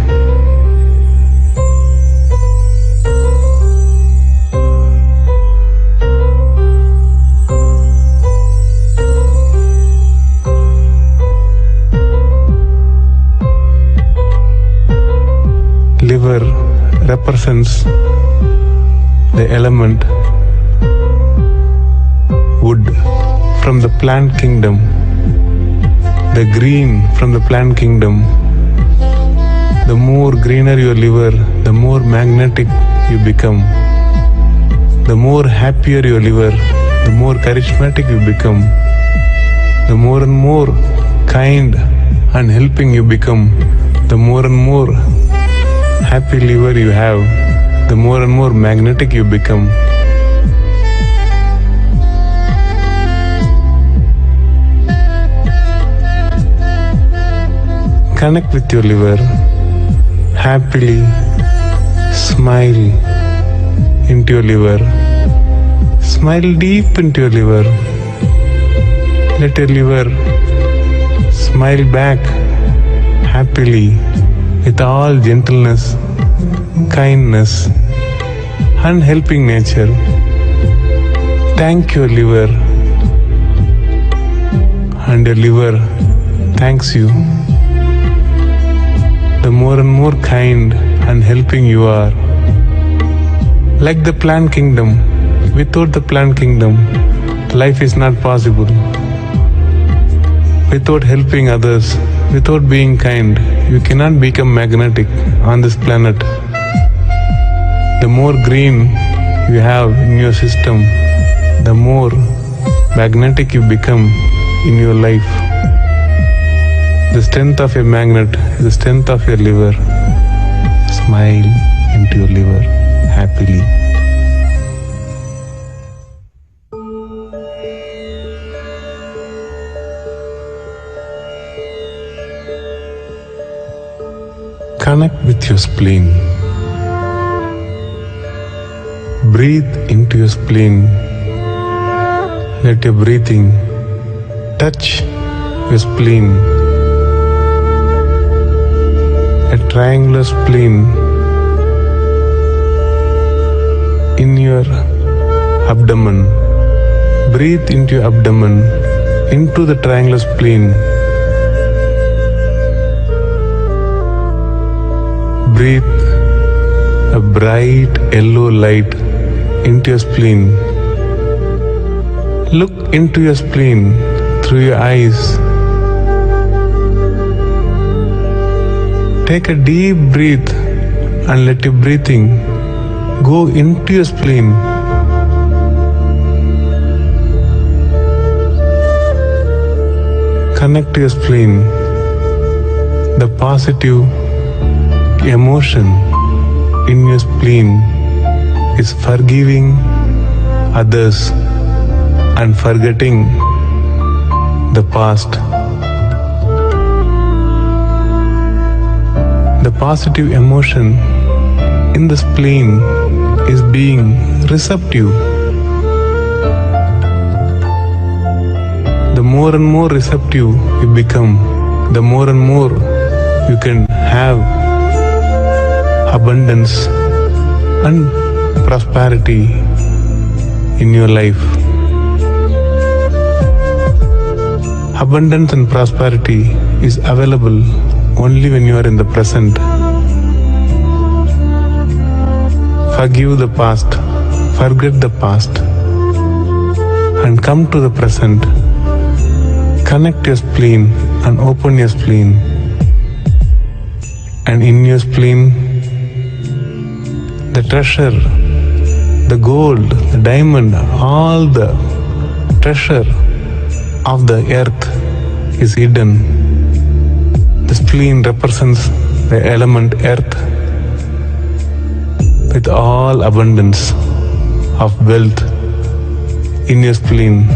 Liver represents the element wood from the plant kingdom, the green from the plant kingdom. The more greener your liver, the more magnetic you become. The more happier your liver, the more charismatic you become. The more and more kind and helping you become, the more and more happy liver you have, the more and more magnetic you become. Connect with your liver. Happily smile into your liver. Smile deep into your liver. Let your liver smile back happily with all gentleness, kindness, and helping nature. Thank your liver, and your liver thanks you. The more and more kind and helping you are, like the plant kingdom, without the plant kingdom, life is not possible. Without helping others, without being kind, you cannot become magnetic on this planet. The more green you have in your system, the more magnetic you become in your life. The strength of a magnet is the strength of your liver. Smile into your liver happily. Connect with your spleen. Breathe into your spleen. Let your breathing touch your spleen. A triangular spleen in your abdomen. Breathe into your abdomen, into the triangular spleen. Breathe a bright yellow light into your spleen. Look into your spleen through your eyes. Take a deep breath and let your breathing go into your spleen. Connect to your spleen. The positive emotion in your spleen is forgiving others and forgetting the past. The positive emotion in the spleen is being receptive. The more and more receptive you become, the more and more you can have abundance and prosperity in your life. Abundance and prosperity is available only when you are in the present. Forgive the past, forget the past, and come to the present. Connect your spleen and open your spleen. And in your spleen, the treasure, the gold, the diamond, all the treasure of the earth is hidden. The spleen represents the element earth with all abundance of wealth in your spleen.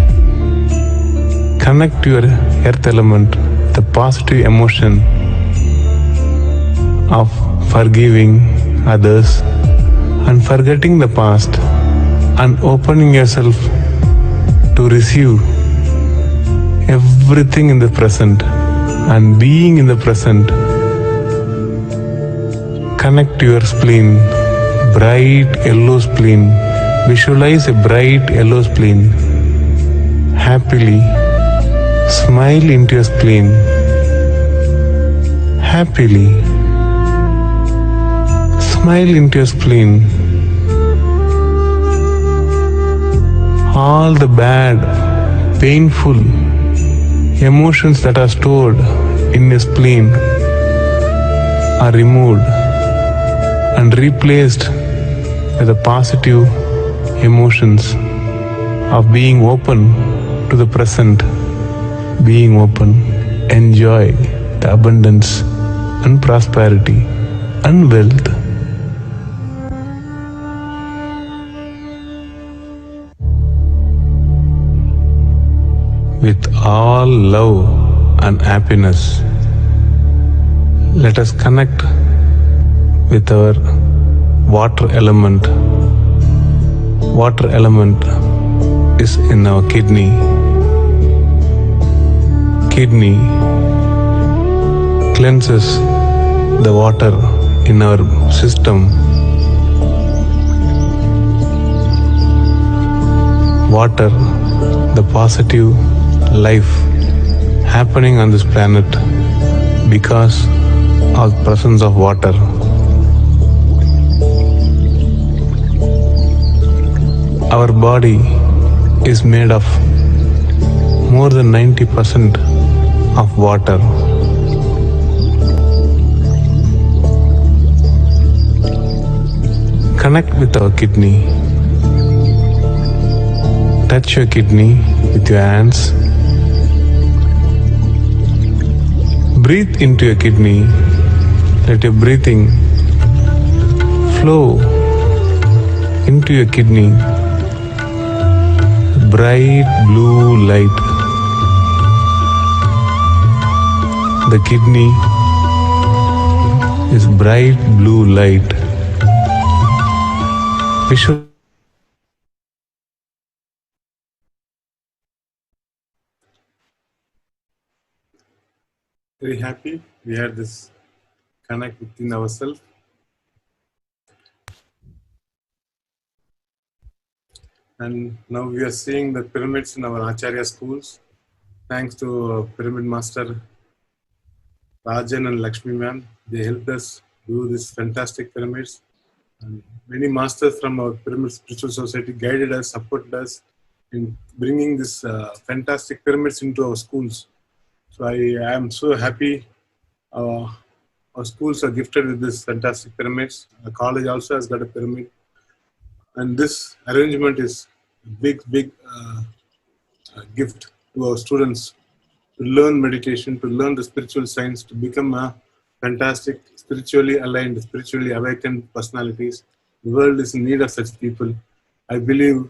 Connect to your earth element, the positive emotion of forgiving others and forgetting the past and opening yourself to receive everything in the present and being in the present. Connect to your spleen, bright yellow spleen. Visualize a bright yellow spleen. Happily smile into your spleen. Happily smile into your spleen. All the bad, painful emotions that are stored in your spleen are removed and replaced with the positive emotions of being open to the present, being open, enjoy the abundance and prosperity and wealth. With all love and happiness, let us connect with our water element water element is in our kidney. Kidney cleanses the water in our system. Water, the positive life happening on this planet because of the presence of water. Our body is made of more than 90% of water. Connect with our kidney. Touch your kidney with your hands. Breathe into your kidney. Let your breathing flow into your kidney. Bright blue light. The kidney is bright blue light. Visual. Very happy we had this connect within ourselves. And now we are seeing the pyramids in our Acharya schools. Thanks to Pyramid Master Rajan and Lakshmi ma'am, they helped us do these fantastic pyramids. And many masters from our Pyramid Spiritual Society guided us, supported us in bringing this fantastic pyramids into our schools. So I am so happy our schools are gifted with this fantastic pyramids. Our college also has got a pyramid. And this arrangement is a big gift to our students to learn meditation, to learn the spiritual science, to become a fantastic, spiritually aligned, spiritually awakened personalities. The world is in need of such people. I believe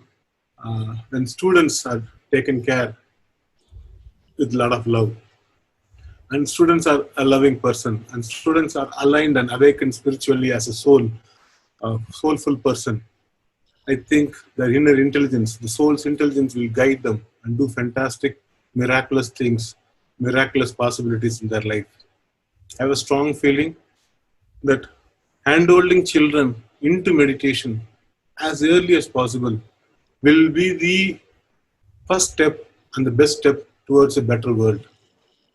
when students are taken care with a lot of love, and students are a loving person, and students are aligned and awakened spiritually as a soul, a soulful person, I think their inner intelligence, the soul's intelligence will guide them and do fantastic, miraculous things, miraculous possibilities in their life. I have a strong feeling that handholding children into meditation as early as possible will be the first step and the best step towards a better world.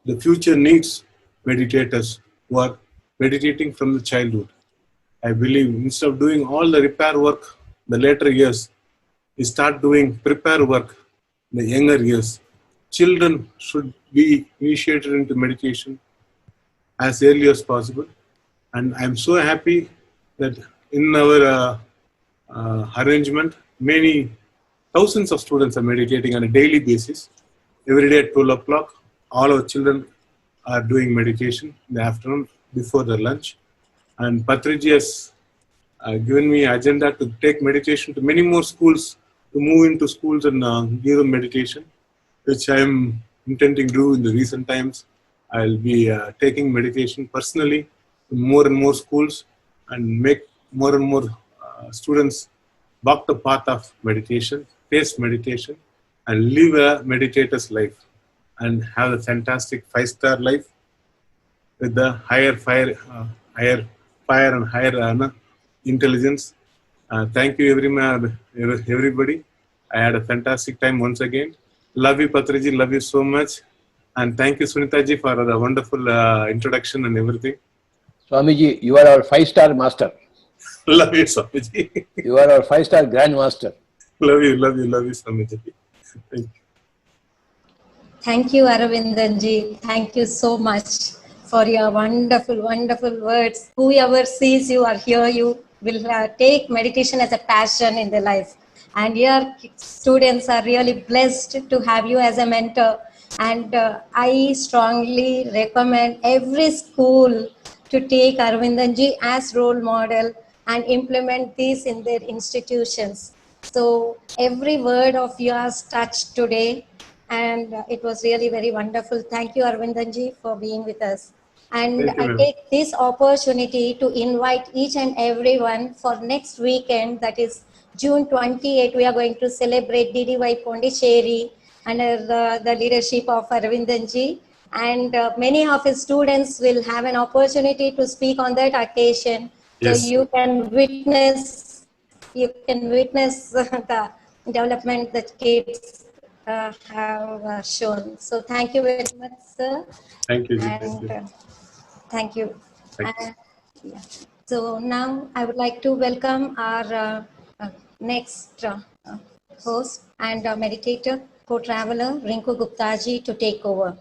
The future needs meditators who are meditating from the childhood. I believe instead of doing all the repair work the later years, we start doing prepare work in the younger years. Children should be initiated into meditation as early as possible. And I'm so happy that in our arrangement, many thousands of students are meditating on a daily basis. Every day at 12 o'clock, all our children are doing meditation in the afternoon before their lunch. And Patriji has given me an agenda to take meditation to many more schools, to move into schools and give them meditation, which I am intending to do in the recent times. I'll be taking meditation personally to more and more schools and make more and more students walk the path of meditation, taste meditation, and live a meditator's life and have a fantastic 5-star life with the higher fire and higher intelligence. Thank you everybody. I had a fantastic time once again. Love you, Patriji. Love you so much. And thank you, Sunitaji, for the wonderful introduction and everything. Swamiji, you are our 5-star master. Love you, Swamiji. You are our 5-star grand master. Love you, Swamiji. Thank you. Thank you, Aravindanji. Thank you so much for your wonderful, wonderful words. Whoever sees you or hear you will take meditation as a passion in their life. And your students are really blessed to have you as a mentor. And I strongly recommend every school to take Aravindanji as role model and implement this in their institutions. So every word of yours touched today, and it was really very wonderful. Thank you, Aravindanji, for being with us. And I take this opportunity to invite each and everyone for next weekend, that is June 28, we are going to celebrate DDY Pondicherry under the leadership of Aravindanji. And many of his students will have an opportunity to speak on that occasion. Yes. So you can witness the development that kids have shown. So thank you very much, sir. Thank you, Ji. And thank you. Thank you. Yeah. So now I would like to welcome our next host and meditator, co-traveler Rinku Guptaji to take over.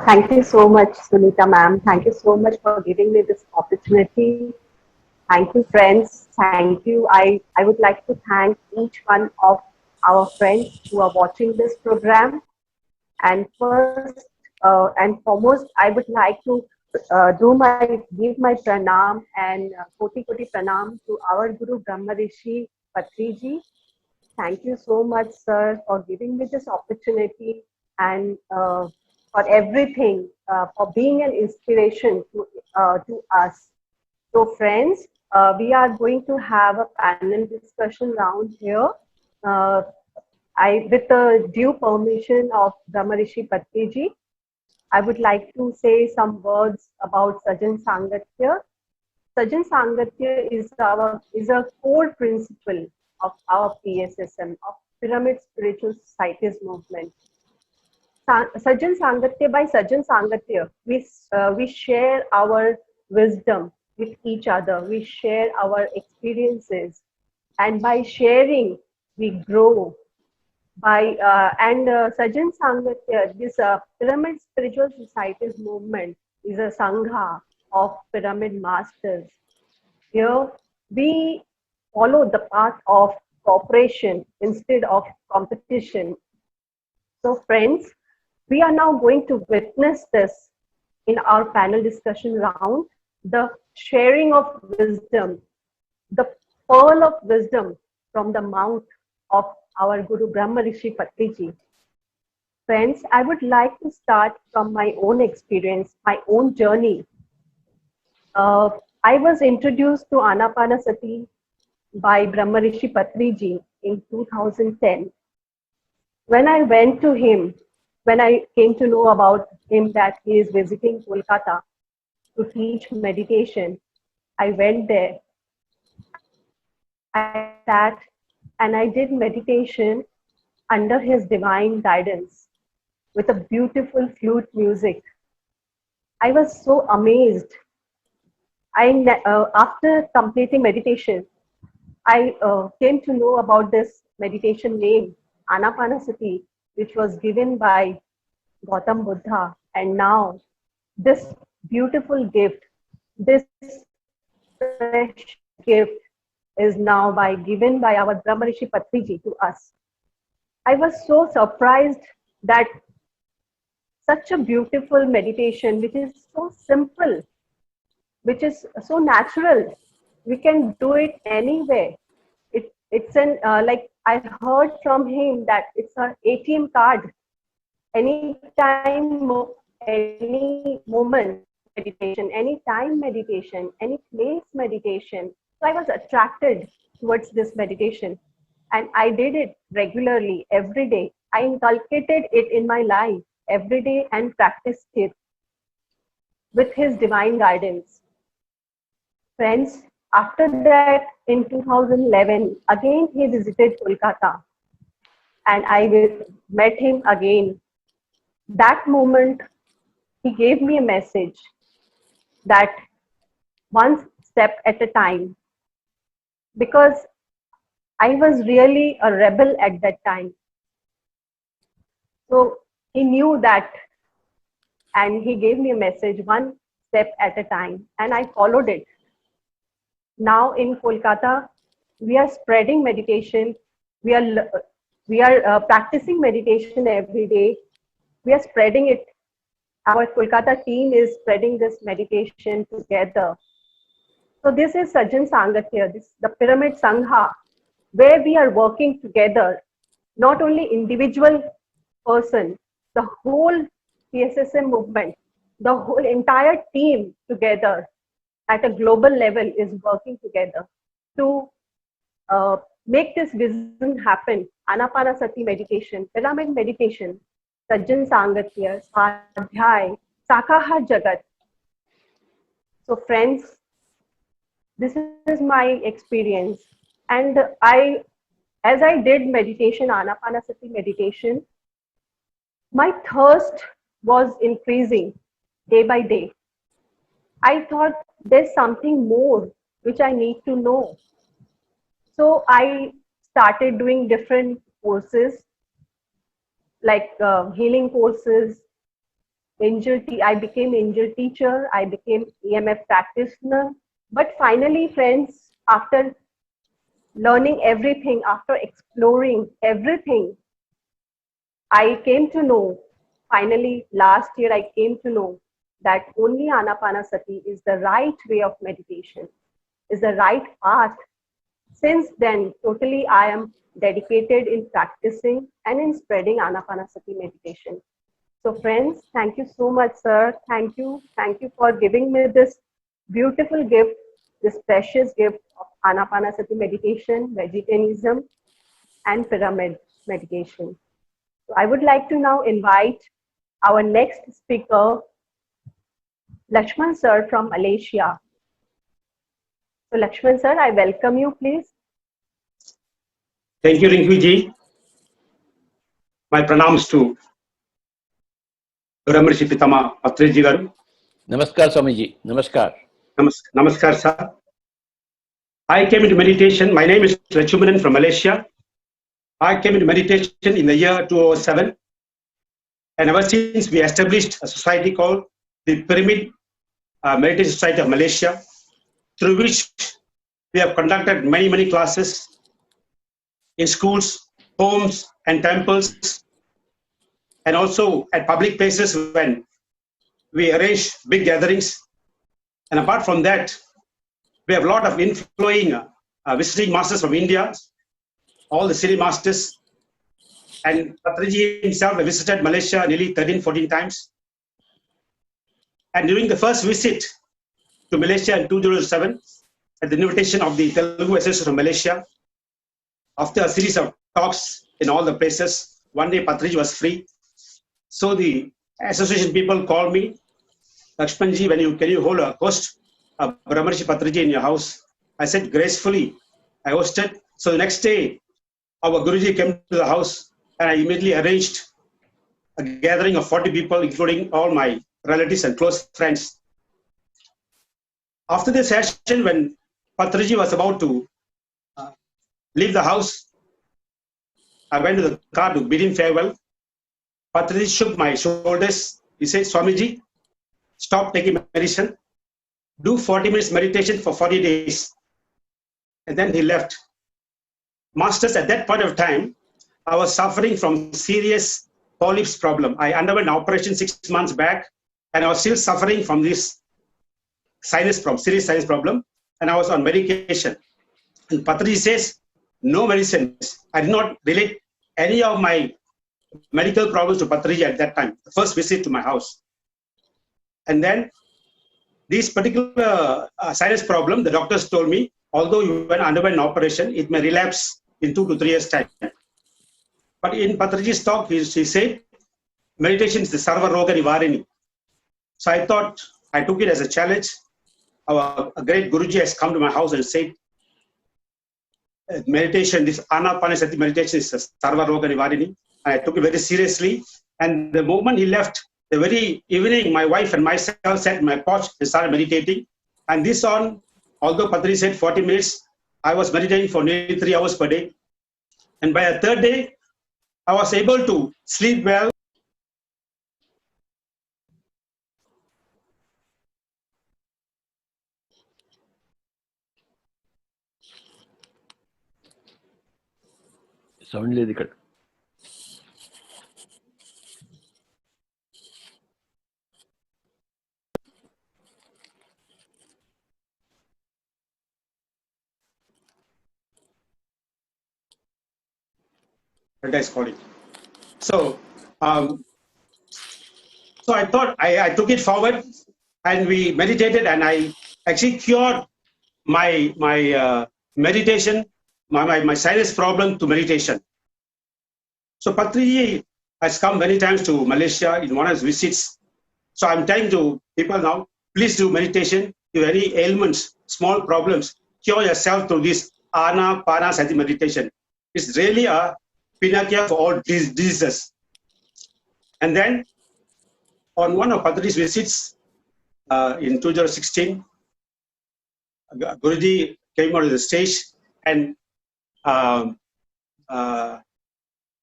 Thank you so much, Sunita ma'am. Thank you so much for giving me this opportunity. Thank you, friends. Thank you. I would like to thank each one of our friends who are watching this program. And first and foremost, I would like to give my pranam and koti pranam to our Guru Brahma Rishi Patriji. Thank you so much, sir, for giving me this opportunity and for everything, for being an inspiration to us. So, friends, we are going to have a panel discussion round here. With the due permission of Brahma Rishi Patriji, I would like to say some words about Sajan Sangatya. Sajan Sangatya is a core principle of our PSSM, of Pyramid Spiritual Societies movement. Sajan Sangatya, by Sajan Sangatya, we share our wisdom with each other. We share our experiences, and by sharing, we grow. Sajan Sangatya, this Pyramid Spiritual Societies movement is a sangha of pyramid masters. Here, we follow the path of cooperation instead of competition. So, friends, we are now going to witness this in our panel discussion round, the sharing of wisdom, the pearl of wisdom from the mouth of our Guru Brahma Rishi Patriji. Friends, I would like to start from my own experience, my own journey. I was introduced to Anapanasati by Brahma Rishi Patriji in 2010. When I went to him, when I came to know about him that he is visiting Kolkata to teach meditation, I went there. I sat and I did meditation under his divine guidance with a beautiful flute music. I was so amazed. After completing meditation, I came to know about this meditation name, Anapanasati, which was given by Gautam Buddha. And now this beautiful gift, this fresh gift is now given by our Brahma Rishi Patriji to us. I was so surprised that such a beautiful meditation, which is so simple, which is so natural, we can do it anywhere. It's like I heard from him that it's an ATM card. Anytime, any moment meditation, any time meditation, any place meditation. So I was attracted towards this meditation and I did it regularly every day. I inculcated it in my life every day and practiced it with his divine guidance. Friends, after that in 2011, again he visited Kolkata and I met him again. That moment, he gave me a message that one step at a time, because I was really a rebel at that time. So he knew that and he gave me a message, one step at a time, and I followed it. Now in Kolkata, we are spreading meditation. We are practicing meditation every day. We are spreading it. Our Kolkata team is spreading this meditation together. So this is Sajan Sangatya, the Pyramid Sangha, where we are working together, not only individual person, the whole PSSM movement, the whole entire team together. at a global level is working together to make this vision happen. Anapanasati meditation, pyramid meditation, Sajjan Sangatya, Swadhyay, Sakahar Jagat. So friends, this is my experience. And as I did meditation, Anapanasati meditation, my thirst was increasing day by day. I thought there's something more which I need to know. So I started doing different courses like healing courses, I became angel teacher, I became EMF practitioner. But finally, friends, after learning everything, after exploring everything, I came to know, finally last year I came to know that only Anapanasati is the right way of meditation, is the right path. Since then, totally I am dedicated in practicing and in spreading Anapanasati meditation. So friends, thank you so much, sir. Thank you. Thank you for giving me this beautiful gift, this precious gift of Anapanasati meditation, vegetarianism, and pyramid meditation. So I would like to now invite our next speaker, Lakshman sir from Malaysia. So Lakshman sir, I welcome you, please. Thank you, Rinku ji. My pranams to Ramarshi Pitama Patrijji garu. Namaskar, Swamiji. Namaskar. Namaskar, sir. I came into meditation. My name is Lakshmanan from Malaysia. I came into meditation in the year 2007. And ever since we established a society called the Pyramid Meditation Society of Malaysia, through which we have conducted many classes in schools, homes, and temples, and also at public places when we arrange big gatherings. And apart from that, we have a lot of inflowing visiting masters from India, all the city masters. And Patrijji himself visited Malaysia nearly 13-14 times. And during the first visit to Malaysia in 2007, at the invitation of the Telugu Association of Malaysia, after a series of talks in all the places, one day Patrijji was free. So the association people called me, Lakshmanji, can you hold a host of Brahmarshi Patrijji in your house? I said gracefully, I hosted. So the next day, our Guruji came to the house and I immediately arranged a gathering of 40 people, including all my relatives and close friends. After the session, when Patrijji was about to leave the house, I went to the car to bid him farewell. Patrijji shook my shoulders. He said, Swamiji, stop taking medicine. Do 40 minutes meditation for 40 days. And then he left. Masters, at that point of time, I was suffering from serious polyps problem. I underwent an operation 6 months back, and I was still suffering from this sinus problem, serious sinus problem, and I was on medication. And Patrijji says, no medicines. I did not relate any of my medical problems to Patrijji at that time, the first visit to my house. And then this particular sinus problem, the doctors told me, although you underwent an operation, it may relapse in 2 to 3 years' time. But in Patrijji's talk, he said, meditation is the Sarva Roga Nivarini. So I thought, I took it as a challenge. A great Guruji has come to my house and said, meditation, this Anapanasati meditation is a Sarva Roga Nivarini. And I took it very seriously. And the moment he left, the very evening, my wife and myself sat in my porch and started meditating. And this on, although Patrijji said 40 minutes, I was meditating for nearly 3 hours per day. And by the third day, I was able to sleep well. Sound lyrical. Paradise calling. So I thought I took it forward, and we meditated, and I actually cured my meditation, my sinus problem to meditation. So Patriji has come many times to Malaysia in one of his visits. So I'm telling to people now, please do meditation. If you have any ailments, small problems, cure yourself through this Anapanasati meditation. It's really a pinnacle for all diseases. And then on one of Patriji's visits in 2016, Guruji came out of the stage and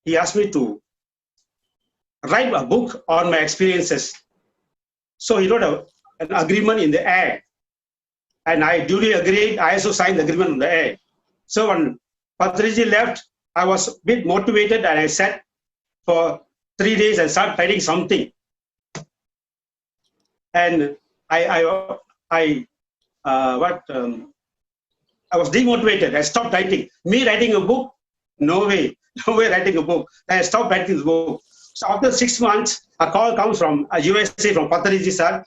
he asked me to write a book on my experiences. So he wrote an agreement in the air. And I duly agreed. I also signed the agreement on the air. So when Patriji left, I was a bit motivated and I sat for 3 days and started writing something. And I was demotivated. I stopped writing. Me writing a book? No way. No way writing a book. I stopped writing the book. So after 6 months, a call comes from USA from Patriji sir.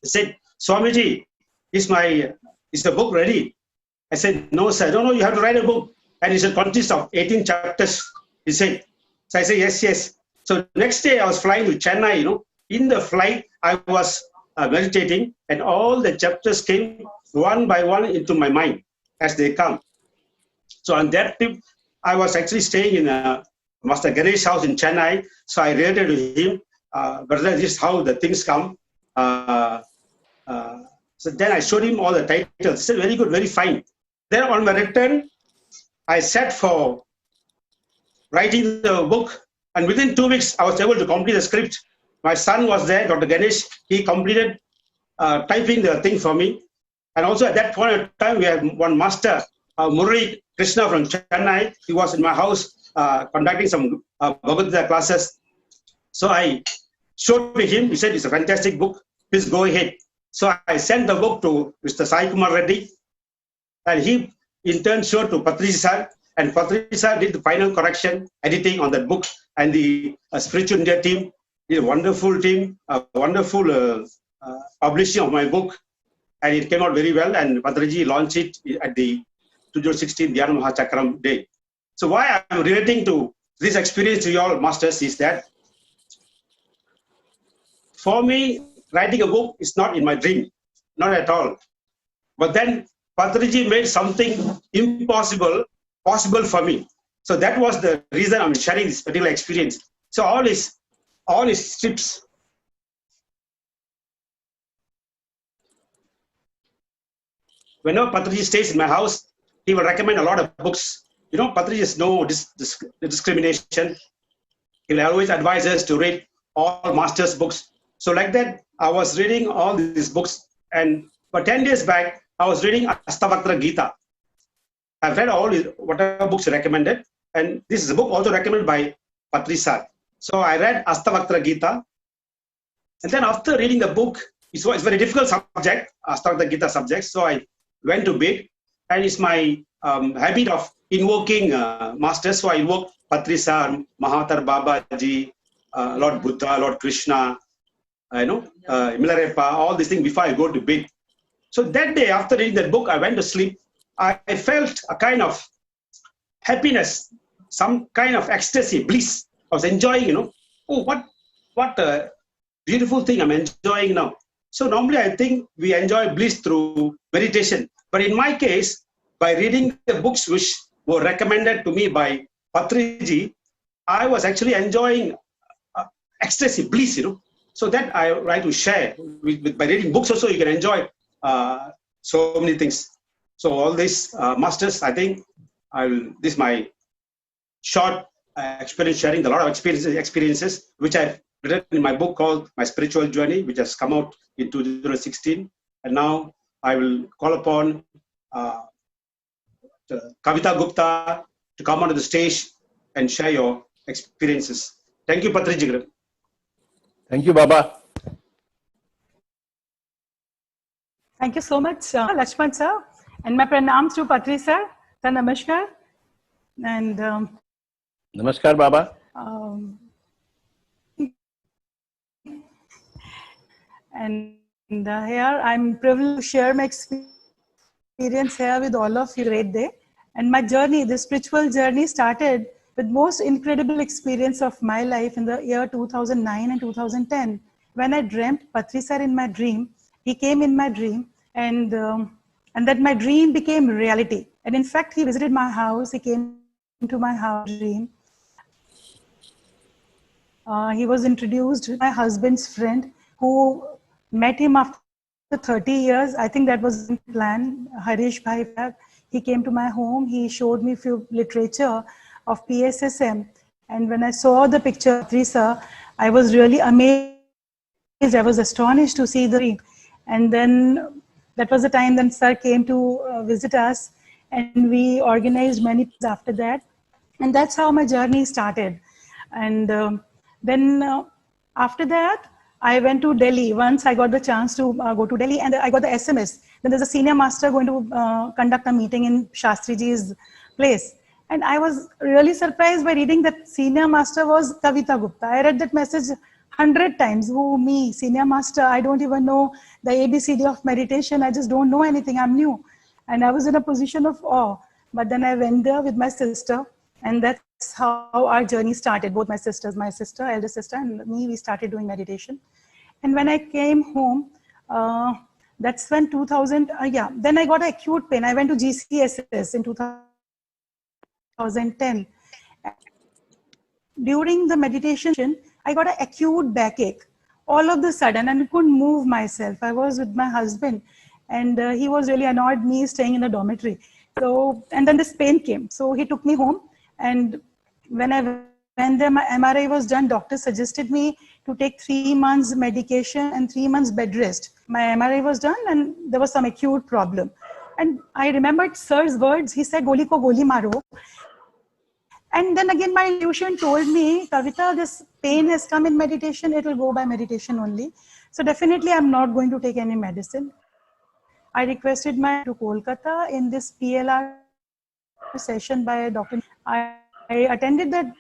He said, Swamiji, is the book ready? I said, no, sir. No, you have to write a book. And it consists of 18 chapters. He said, so I said, yes. So next day I was flying to Chennai, In the flight, I was meditating and all the chapters came one by one into my mind as they come. So on that trip, I was actually staying in Master Ganesh's house in Chennai. So I related to him, brother, this is how the things come. So then I showed him all the titles. He said, very good, very fine. Then on my return, I sat for writing the book. And within 2 weeks, I was able to complete the script. My son was there, Dr. Ganesh. He completed typing the thing for me. And also at that point of time, we had one master, Murali Krishna from Chennai. He was in my house conducting some Bhagavad Gita classes. So I showed to him. He said, it's a fantastic book. Please go ahead. So I sent the book to Mr. Sai Kumar Reddy. And he in turn showed to Patriji sir. And Patriji sir did the final correction, editing on that book. And the Spiritual India team did a wonderful team, a wonderful publishing of my book. And it came out very well. And Patriji launched it at the 2016 Dhyana Mahachakram Day. So why I'm relating to this experience to you all masters is that for me, writing a book is not in my dream, not at all. But then Patriji made something impossible possible for me. So that was the reason I'm sharing this particular experience. So all his strips. Whenever Patriji stays in my house, he will recommend a lot of books. Patriji has no discrimination. He will always advise us to read all master's books. So like that, I was reading all these books. And for 10 days back, I was reading Astavaktra Gita. I've read all whatever books recommended. And this is a book also recommended by Patriji sir. So I read Astavaktra Gita. And then after reading the book, it's a very difficult subject, Astavaktra Gita subject. So I went to bed. And it's my habit of invoking masters. So I invoke Patriji sir, Mahatar Babaji, Lord Buddha, Lord Krishna, Milarepa, all these things before I go to bed. So that day, after reading that book, I went to sleep. I felt a kind of happiness, some kind of ecstasy, bliss. I was enjoying, oh, what a beautiful thing I'm enjoying now. So normally I think we enjoy bliss through meditation. But in my case, by reading the books which were recommended to me by Patriji, I was actually enjoying ecstasy, bliss, So that I like to share. By reading books also, you can enjoy so many things. So all these masters, I think, this is my short experience sharing, a lot of experiences which I've written in my book called My Spiritual Journey, which has come out in 2016. And now I will call upon Kavita Gupta to come onto the stage and share your experiences. Thank you, Patriji. Thank you, Baba. Thank you so much, Lakshman sir. And my pranams to Patri sir. Namaskar. And Namaskar, Baba. and here I'm privileged to share my experience here with all of you. Great day. And my journey, the spiritual journey, started with most incredible experience of my life in the year 2009 and 2010, when I dreamt Patri sir in my dream. He came in my dream, and that my dream became reality. And in fact, he visited my house. He came to my house dream. He was introduced to my husband's friend, who met him after 30 years. I think that was the plan. Harish Bhai, he came to my home. He showed me few literature of PSSM. And when I saw the picture of Teresa, I was really amazed. I was astonished to see the dream. And then that was the time then sir came to visit us, and we organized many things after that. And that's how my journey started. And then after that, I went to Delhi. Once I got the chance to go to Delhi, and I got the SMS. Then there's a senior master going to conduct a meeting in Shastriji's place. And I was really surprised by reading that senior master was Kavita Gupta. I read that message 100 times. Who, me, senior master? I don't even know the ABCD of meditation. I just don't know anything. I'm new. And I was in a position of awe. But then I went there with my sister, and that's how our journey started. Both my sisters, my sister, elder sister, and me, we started doing meditation. And when I came home, that's when 2000, then I got an acute pain. I went to GCSS in 2010. During the meditation, I got an acute backache all of the sudden, and I couldn't move myself. I was with my husband, and he was really annoyed me staying in a dormitory. So, and then this pain came. So he took me home, and when I went there, my MRI was done. Doctor suggested me to take 3 months medication and 3 months bed rest. My MRI was done, and there was some acute problem. And I remembered sir's words. He said, "Goli ko goli maro." And then again, my intuition told me, Kavita, this pain has come in meditation. It will go by meditation only. So definitely, I'm not going to take any medicine. I requested my to Kolkata in this PLR session by Dr. I attended that,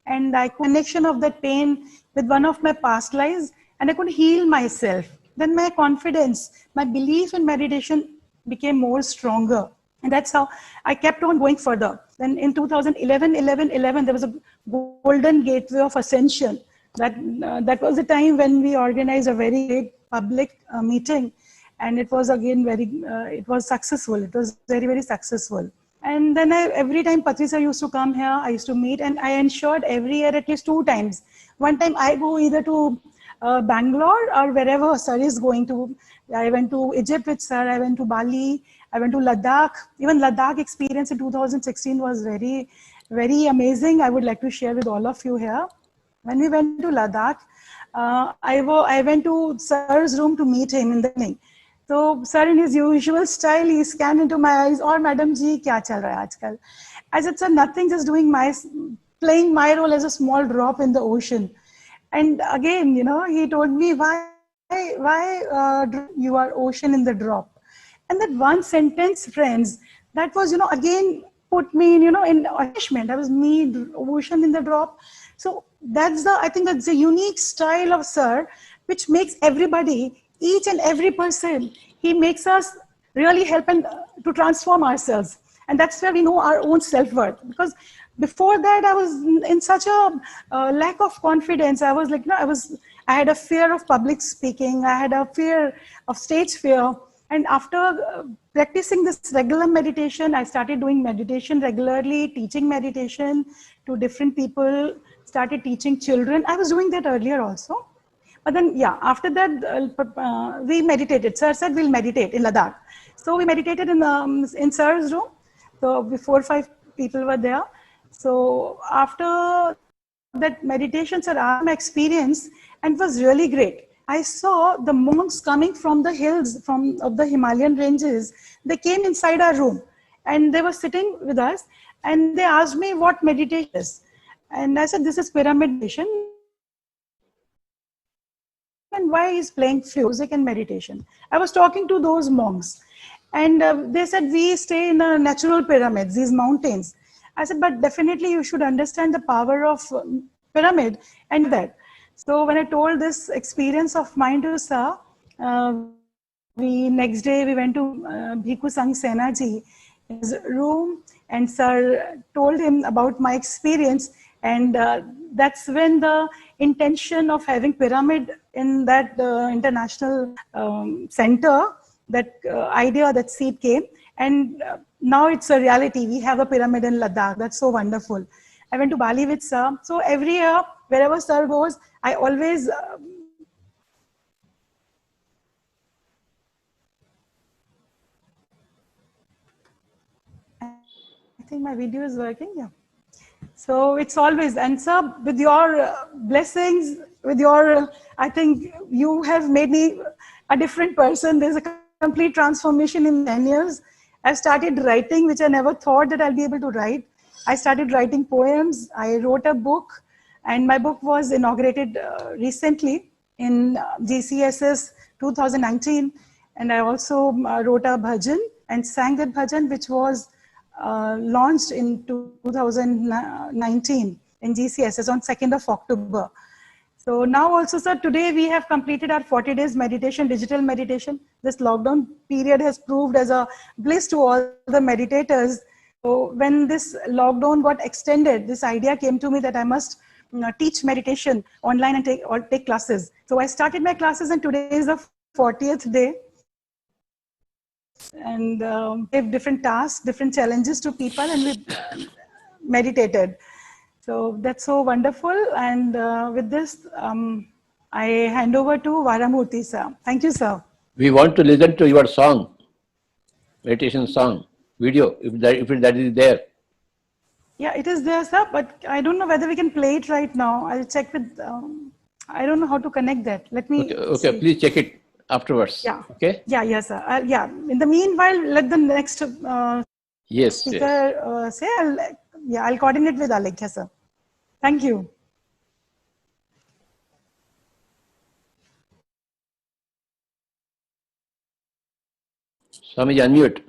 and I connection of that pain with one of my past lives, and I could heal myself. Then my confidence, my belief in meditation became more stronger. And that's how I kept on going further. Then in 2011, there was a golden gateway of ascension. That was the time when we organized a very great public meeting. And it was again it was successful. It was very, very successful. And then every time Patri used to come here, I used to meet, and I ensured every year at least 2 times. One time I go either to Bangalore or wherever sir is going to. I went to Egypt with sir, I went to Bali, I went to Ladakh. Even Ladakh experience in 2016 was very, very amazing. I would like to share with all of you here. When we went to Ladakh, I went to sir's room to meet him in the evening. So sir, in his usual style, he scanned into my eyes. "Or Madam Ji, kya chal raha hai aajkal?" I said, "Sir, nothing, just playing my role as a small drop in the ocean." And again, he told me, why you are ocean in the drop. And that one sentence, friends, that was, again put me in, in astonishment. I was me, ocean in the drop. So I think that's the unique style of sir, which makes everybody, each and every person, he makes us really help to transform ourselves. And that's where we know our own self-worth. Because before that, I was in such a lack of confidence. I was like, I had a fear of public speaking. I had a fear of stage fear. And after practicing this regular meditation, I started doing meditation regularly, teaching meditation to different people, started teaching children. I was doing that earlier also. But then, after that, we meditated. Sir said we'll meditate in Ladakh. So we meditated in sir's room. So 4 or 5 people were there. So after that meditation, sir, I had my experience, and it was really great. I saw the monks coming from the hills, of the Himalayan ranges. They came inside our room, and they were sitting with us, and they asked me what meditation is. And I said, this is pyramid meditation. And why is playing music and meditation? I was talking to those monks, and they said, we stay in natural pyramids, these mountains. I said, but definitely you should understand the power of pyramid and that. So when I told this experience of mine to Sir, next day we went to Bhikkhu Sangh Senaji, his room, and Sir told him about my experience, and that's when the intention of having pyramid in that international center, that idea, that seed came, and now it's a reality. We have a pyramid in Ladakh. That's so wonderful. I went to Bali with Sir. So every year, wherever Sir goes, I always I think my video is working. Yeah. So it's always, and Sir, with your blessings, with your, I think you have made me a different person. There's a complete transformation in 10 years. I started writing, which I never thought that I'll be able to write. I started writing poems. I wrote a book, and my book was inaugurated recently in GCSS 2019. And I also wrote a bhajan and sang that bhajan, which was launched in 2019 in GCSS on 2nd of October. So now also, Sir, today we have completed our 40 days meditation, digital meditation. This lockdown period has proved as a bliss to all the meditators. So when this lockdown got extended, this idea came to me that I must teach meditation online and take classes. So I started my classes, and today is the 40th day. And gave different tasks, different challenges to people, and we meditated. So that's so wonderful. And with this, I hand over to Varamurthy, Sir. Thank you, Sir. We want to listen to your song, meditation song, video, if that is there. Yeah, it is there, Sir, but I don't know whether we can play it right now. I'll check with, I don't know how to connect that. Let me Okay, please check it afterwards. Yeah. Okay? Yeah, yes, Sir. Yeah. In the meanwhile, let the next Yes. speaker say, I'll coordinate with Alekhya, Sir. Thank you. Swamiji,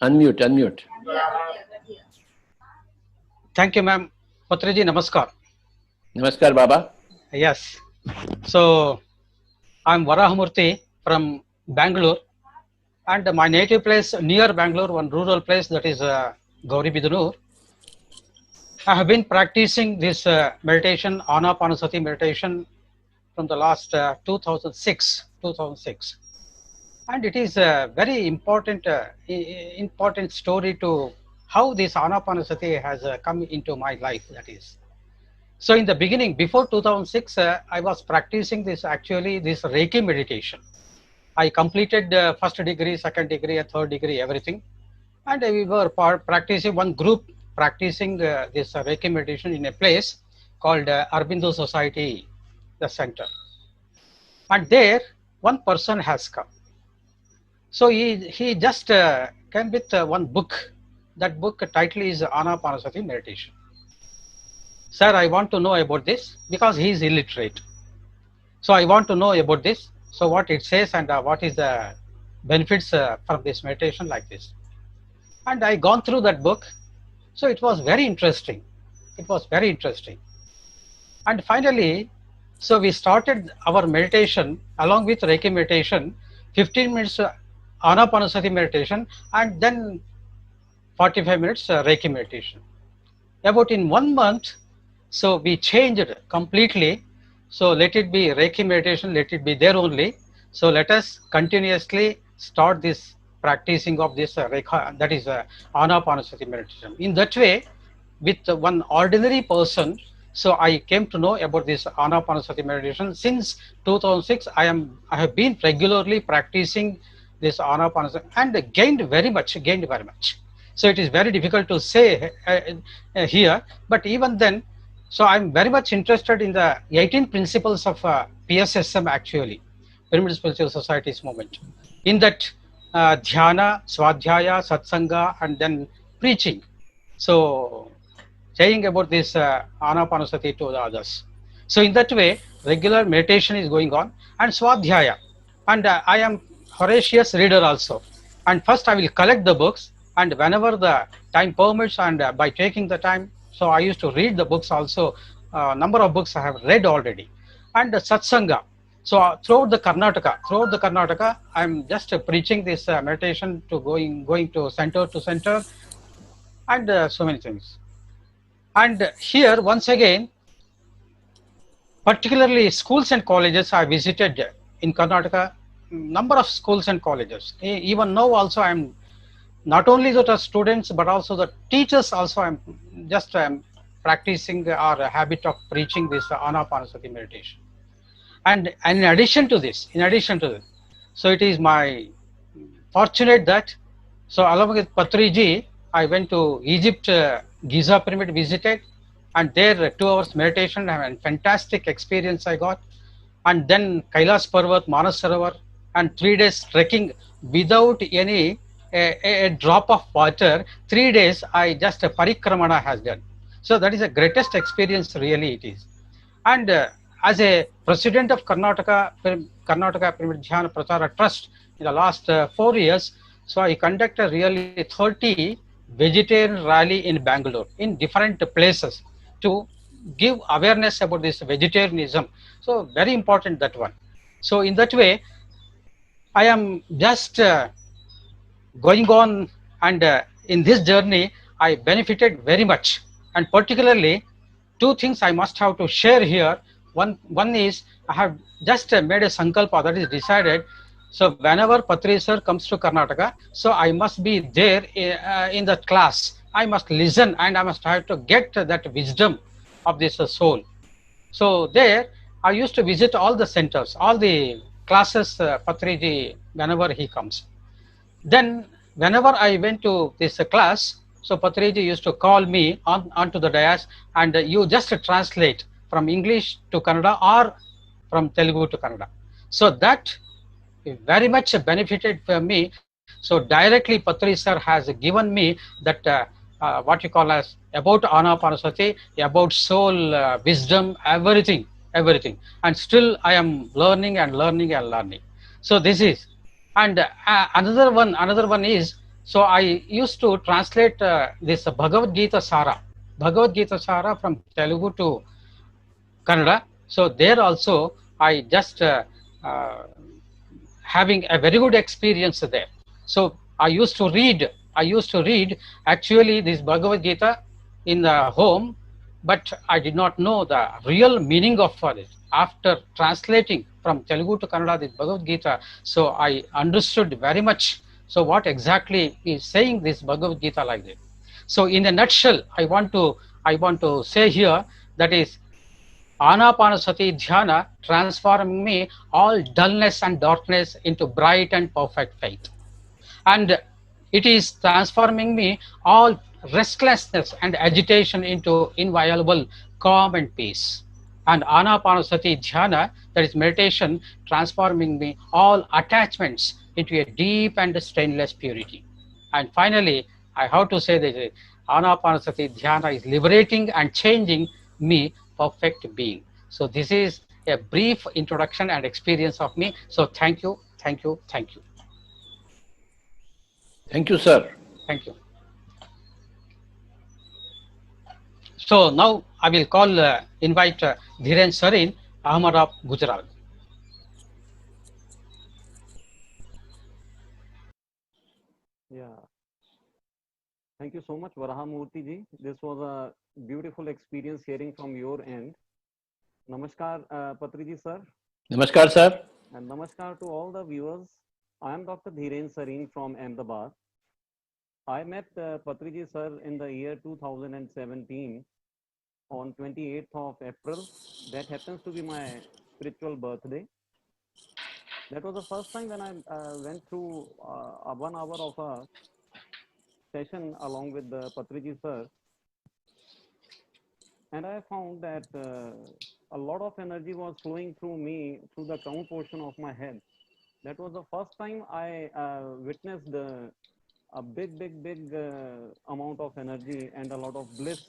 unmute. Thank you, ma'am. Patriji, namaskar. Namaskar, Baba. Yes. So, I'm Varahamurthy from Bangalore, and my native place near Bangalore, one rural place, that is Gauribidanur. I have been practicing this meditation, Anapanasati meditation, from the last 2006, and it is a very important story to how this Anapanasati has come into my life. That is, so in the beginning, before 2006, I was practicing this Reiki meditation. I completed first degree, second degree, and third degree, everything, and we were practicing one group practicing this Reiki meditation in a place called Aurobindo Society, the center. And there, one person has come. So he just came with one book. That book title is Anapanasati Meditation. Sir, I want to know about this, because he is illiterate. So I want to know about this. So what it says, and what is the benefits from this meditation, like this. And I gone through that book. So it was very interesting. And finally, so we started our meditation along with Reiki meditation, 15 minutes Anapanasati meditation, and then 45 minutes Reiki meditation. About in 1 month, so we changed completely. So let it be Reiki meditation, let it be there only. So let us continuously start this practicing of this Reiki, that is Anapanasati meditation. In that way, with one ordinary person, so I came to know about this Anapanasati meditation. Since 2006, I have been regularly practicing this Anapanasati and gained very much. So it is very difficult to say here, but even then, so I'm very much interested in the 18 principles of PSSM, actually, Pyramid Spiritual Society's movement. In that dhyana, swadhyaya, satsanga, and then preaching. So saying about this Anapanasati to the others. So in that way, regular meditation is going on, and swadhyaya. And I am voracious reader also. And first I will collect the books, and whenever the time permits, and by taking the time, so I used to read the books also. Number of books I have read already. and satsanga. So throughout the Karnataka, I'm just preaching this meditation to going to center, and so many things. And here once again, particularly schools and colleges, I visited in Karnataka, number of schools and colleges. Even now also I'm not only the students but also the teachers also I'm practicing or a habit of preaching this Anapanasati meditation. And in addition to this, so it is my fortunate that, so along with Patriji, I went to Egypt, Giza pyramid visited, and there 2 hours meditation and fantastic experience I got. And then Kailas Parvat, Manas Sarovar, and 3 days trekking without any a drop of water. 3 days I just a parikramana has done. So that is the greatest experience really it is. And as a president of Karnataka Pyramid Dhyana Prachara Trust in the last 4 years, so I conducted really 30 vegetarian rally in Bangalore in different places to give awareness about this vegetarianism. So very important that one. So in that way, I am just going on, and in this journey I benefited very much, and particularly 2 things I must have to share here. One is I have just made a sankalpa, that is decided. So whenever Patri sir comes to Karnataka, so I must be there in the class. I must listen and I must have to get that wisdom of this soul. So there I used to visit all the centers, all the classes, Patriji, whenever he comes. Then whenever I went to this class, so Patriji used to call me onto the dais, and you just translate from English to Kannada or from Telugu to Kannada. So that very much benefited for me. So directly Patri sir has given me that what you call as about Anapanasati, about soul, wisdom, everything. And still I am learning and learning and learning. So this is, and another one is, so I used to translate this Bhagavad Gita Sara from Telugu to Kannada. So there also I just uh, having a very good experience there. So I used to read actually this Bhagavad Gita in the home, but I did not know the real meaning of it. After translating from Telugu to Kannada this Bhagavad Gita, so I understood very much. So what exactly is saying this Bhagavad Gita like that? So in a nutshell, I want to say here, that is Anapanasati Dhyana transforming me all dullness and darkness into bright and perfect faith. And it is transforming me all restlessness and agitation into inviolable calm and peace. And Anapanasati Dhyana, that is meditation, transforming me all attachments into a deep and stainless purity. And finally, I have to say that Anapanasati Dhyana is liberating and changing me perfect being. So this is a brief introduction and experience of me. So thank you. Thank you, sir. Thank you. So now I will invite Dhiren Sarin, Ahmedabad, Gujarat. Yeah. Thank you so much, Varahamurthy ji. This was a beautiful experience hearing from your end. Namaskar, Patriji sir. Namaskar, sir. And namaskar to all the viewers. I am Dr. Dhiren Sarin from Ahmedabad. I met Patriji sir in the year 2017 on 28th of April. That happens to be my spiritual birthday. That was the first time when I went through a 1 hour of a session along with the Patriji sir. And I found that a lot of energy was flowing through me, through the crown portion of my head. That was the first time I witnessed a big amount of energy and a lot of bliss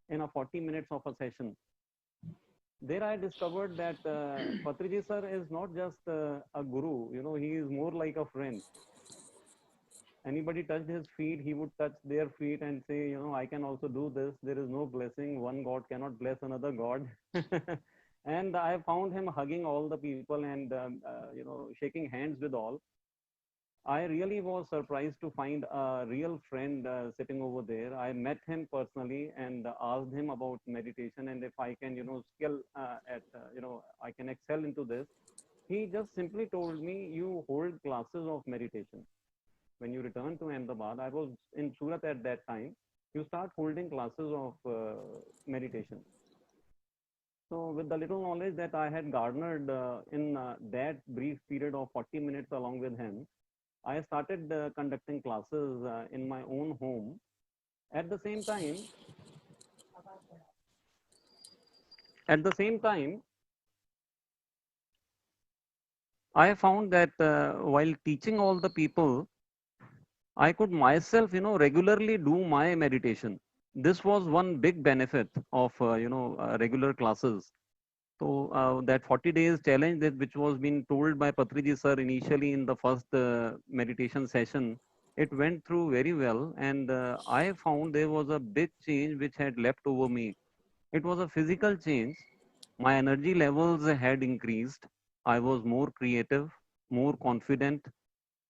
in a 40 minutes of a session. There I discovered that Patriji sir is not just a guru, you know, he is more like a friend. Anybody touched his feet, he would touch their feet and say, you know, I can also do this. There is no blessing. One God cannot bless another God. And I found him hugging all the people and shaking hands with all. I really was surprised to find a real friend sitting over there. I met him personally and asked him about meditation and if I can, skill I can excel into this. He just simply told me, you hold classes of meditation. When you return to Ahmedabad, I was in Surat at that time, you start holding classes of meditation. So with the little knowledge that I had garnered in that brief period of 40 minutes along with him, I started conducting classes in my own home. At the same time, I found that while teaching all the people, I could myself, regularly do my meditation. This was one big benefit of, regular classes. So that 40 days challenge that which was being told by Patriji sir initially in the first meditation session, it went through very well. And I found there was a big change which had left over me. It was a physical change. My energy levels had increased. I was more creative, more confident,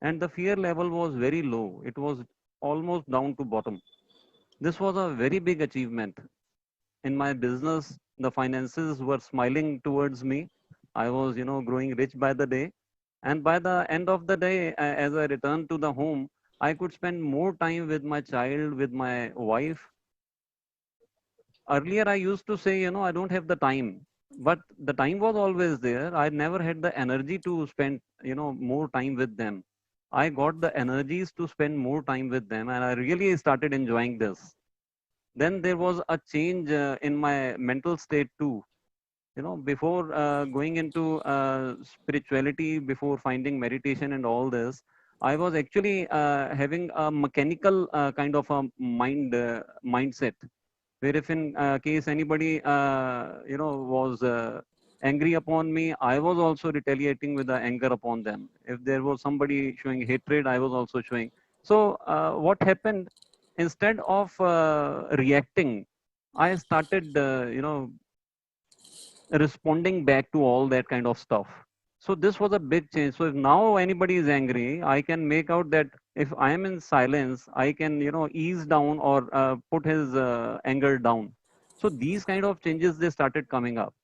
and the fear level was very low. It was almost down to bottom. This was a very big achievement. In my business, the finances were smiling towards me. I was, growing rich by the day. And by the end of the day, as I returned to the home, I could spend more time with my child, with my wife. Earlier, I used to say, I don't have the time. But the time was always there. I never had the energy to spend, more time with them. I got the energies to spend more time with them, and I really started enjoying this. Then there was a change in my mental state too. Before going into spirituality, before finding meditation and all this, I was actually having a mechanical kind of a mindset, where if in case anybody was angry upon me, I was also retaliating with the anger upon them. If there was somebody showing hatred, I was also showing. So what happened, instead of reacting, I started responding back to all that kind of stuff. So this was a big change. So if now anybody is angry, I can make out that if I am in silence, I can, ease down or put his anger down. So these kind of changes, they started coming up.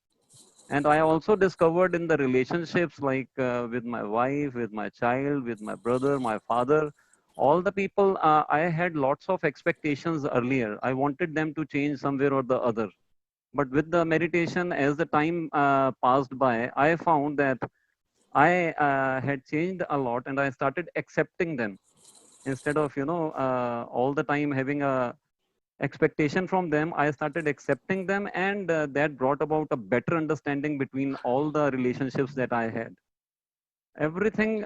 And I also discovered in the relationships, like with my wife, with my child, with my brother, my father, all the people, I had lots of expectations earlier. I wanted them to change somewhere or the other. But with the meditation, as the time passed by, I found that I had changed a lot and I started accepting them instead of, all the time having a expectation from them. I started accepting them, and that brought about a better understanding between all the relationships that I had. Everything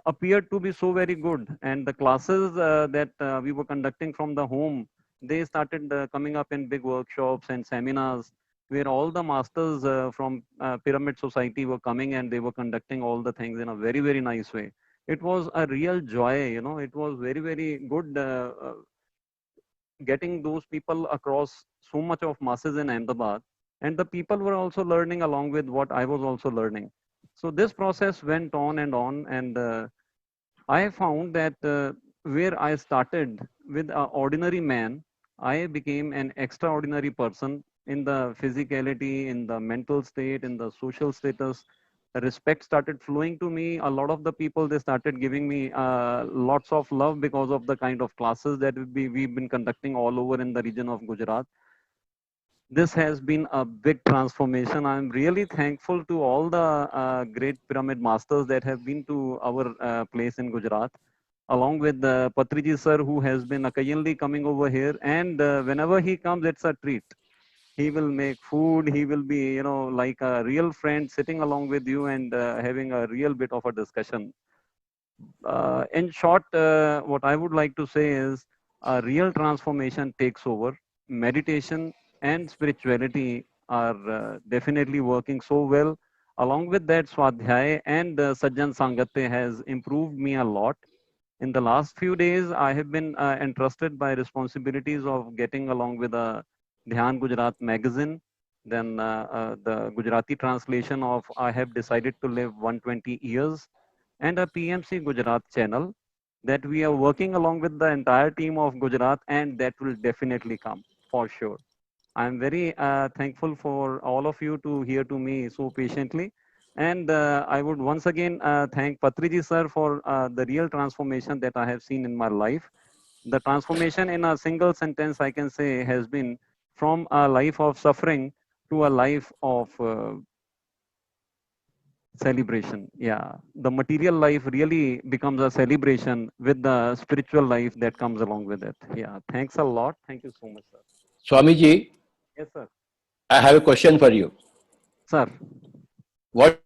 appeared to be so very good, and the classes that we were conducting from the home, they started coming up in big workshops and seminars where all the masters from Pyramid Society were coming, and they were conducting all the things in a very, very nice way. It was a real joy, it was very, very good getting those people across so much of masses in Ahmedabad, and the people were also learning along with what I was also learning. So this process went on, and I found that where I started with an ordinary man, I became an extraordinary person in the physicality, in the mental state, in the social status. Respect started flowing to me. A lot of the people, they started giving me lots of love because of the kind of classes that we've been conducting all over in the region of Gujarat. This has been a big transformation. I'm really thankful to all the great pyramid masters that have been to our place in Gujarat, along with Patriji sir, who has been occasionally coming over here. And whenever he comes, it's a treat. He will make food. He will be, like a real friend sitting along with you and having a real bit of a discussion. In short, what I would like to say is a real transformation takes over. Meditation and spirituality are definitely working so well. Along with that, Swadhyay and Sajjan Sangatya has improved me a lot. In the last few days, I have been entrusted by responsibilities of getting along with a Dhyan Gujarat magazine. Then the Gujarati translation of I have decided to live 120 years, and a PMC Gujarat channel that we are working along with the entire team of Gujarat, and that will definitely come for sure. I'm very thankful for all of you to hear to me so patiently. And I would once again thank Patriji sir for the real transformation that I have seen in my life. The transformation in a single sentence, I can say, has been from a life of suffering to a life of celebration. Yeah, the material life really becomes a celebration with the spiritual life that comes along with it. Yeah, thanks a lot. Thank you so much, sir. Swamiji, Yes, sir. I have a question for you. Sir. What